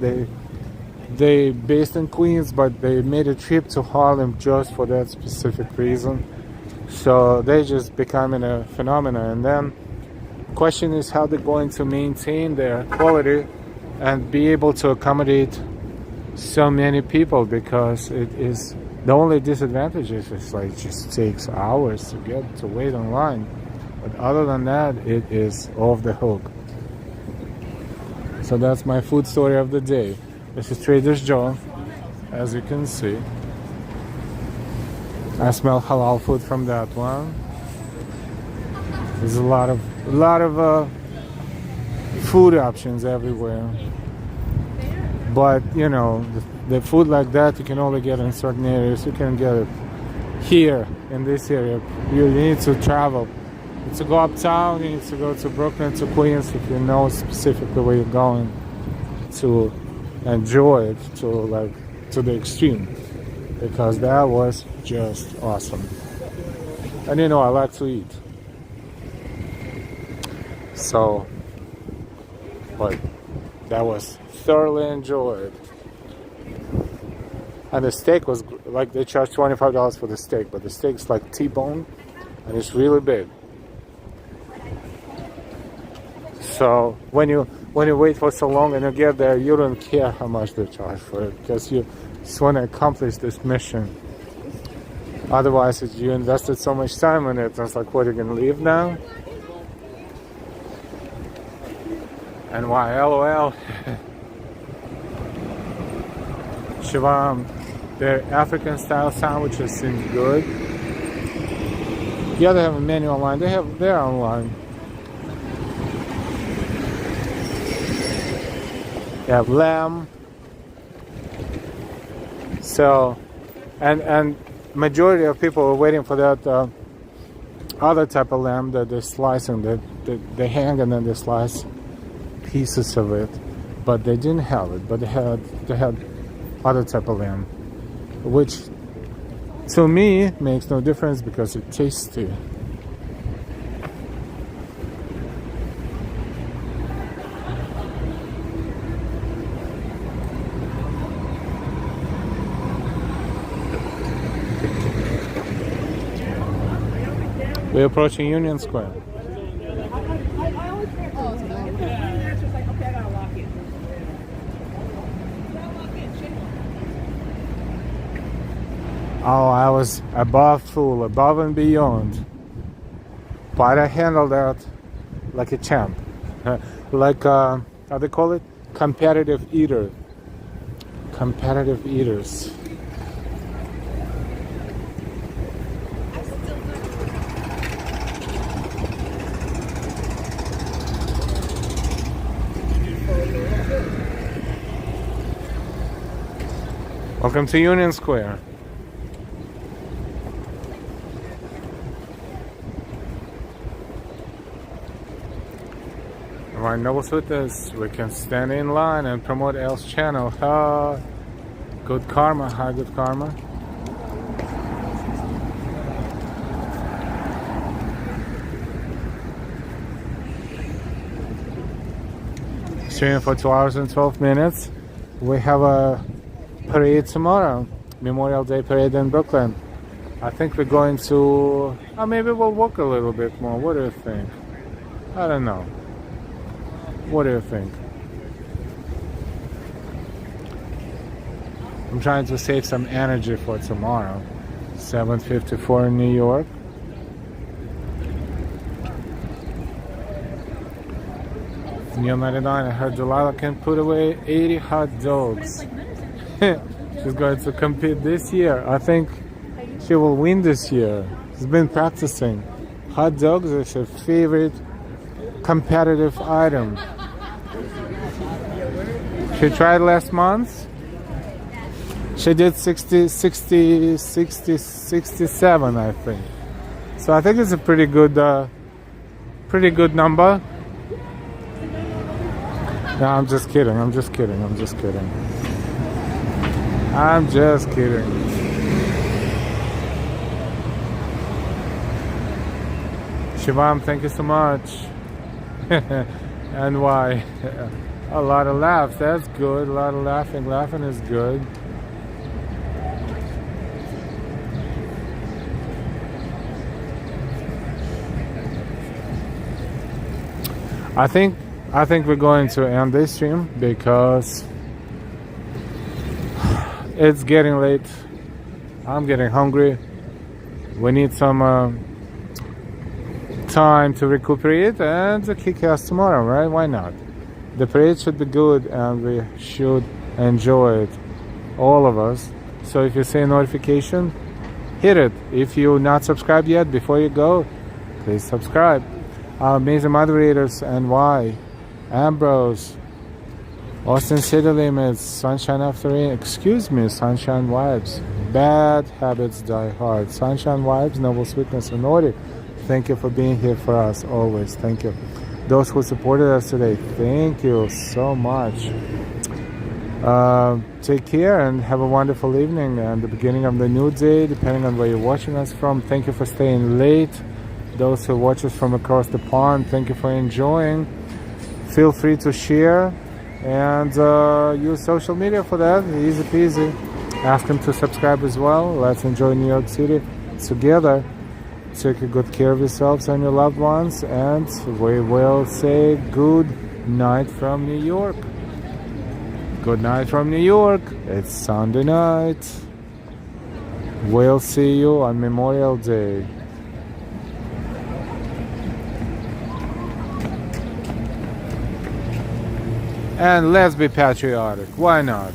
They based in Queens, but they made a trip to Harlem just for that specific reason. So they just becoming a phenomenon. And then question is how they're going to maintain their quality and be able to accommodate so many people, because it is the only disadvantage is it's like it just takes hours to get to wait online. But other than that, it is off the hook. So that's my food story of the day. This is Trader's Joe, as you can see. I smell halal food from that one. There's a lot of food options everywhere. But you know, the food like that you can only get in certain areas. You can get it here in this area. You need to travel. You need to go uptown. You need to go to Brooklyn, to Queens, if you know specifically where you're going to enjoy it to the extreme, because that was just awesome. And you know, I like to eat, so but that was thoroughly enjoyed. And the steak was like, they charged $25 for the steak, but the steak's like T-bone and it's really big. So when you wait for so long and you get there, you don't care how much they charge for it, because you just want to accomplish this mission. Otherwise, if you invested so much time in it, it's like, what, you're gonna leave now? And why, LOL. Shivam, their African style sandwiches seem good. Yeah, they have a menu online. They're online. They have lamb. So, and majority of people are waiting for that other type of lamb that they're slicing. They hang and then they slice pieces of it, but they didn't have it. But they had other type of lamb, which to me makes no difference because it's tasty. We're approaching Union Square. Oh, I was above and beyond. But I handled that like a champ. Like, how they call it? Competitive eater. Competitive eaters. Welcome to Union Square. Alright, Nobles with us. We can stand in line and promote L's channel. Good karma, high good karma. Streaming for 2 hours and 12 minutes. We have a parade tomorrow, Memorial Day parade in Brooklyn. I think we're going to, maybe we'll walk a little bit more. What do you think? I don't know. What do you think? I'm trying to save some energy for tomorrow. 7:54 in New York. Neil 99, I heard Delilah can put away 80 hot dogs. She's going to compete this year. I think she will win this year. She's been practicing. Hot dogs is her favorite competitive item. She tried last month. She did 67, I think. So I think it's a pretty good number. No, I'm just kidding. Shivam, thank you so much. And why? A lot of laughs, that's good. A lot of laughing. Laughing is good. I think we're going to end this stream because it's getting late. I'm getting hungry. We need some time to recuperate and to kick ass tomorrow, right? Why not? The parade should be good and we should enjoy it, all of us. So if you see a notification, hit it. If you're not subscribed yet, before you go, please subscribe. Our amazing moderators, NY, Ambrose, Austin City Limits, Sunshine After Rain, excuse me, Sunshine Vibes, Bad Habits Die Hard, Sunshine Vibes, Noble Sweetness and Order. Thank you for being here for us always. Thank you. Those who supported us today, thank you so much. Take care and have a wonderful evening and the beginning of the new day, depending on where you're watching us from. Thank you for staying late. Those who watch us from across the pond, thank you for enjoying. Feel free to share and use social media for that. Easy peasy. Ask them to subscribe as well. Let's enjoy New York City together. Take good care of yourselves and your loved ones, and we will say good night from New York. Good night from New York. It's Sunday night. We'll see you on Memorial Day. And let's be patriotic. Why not?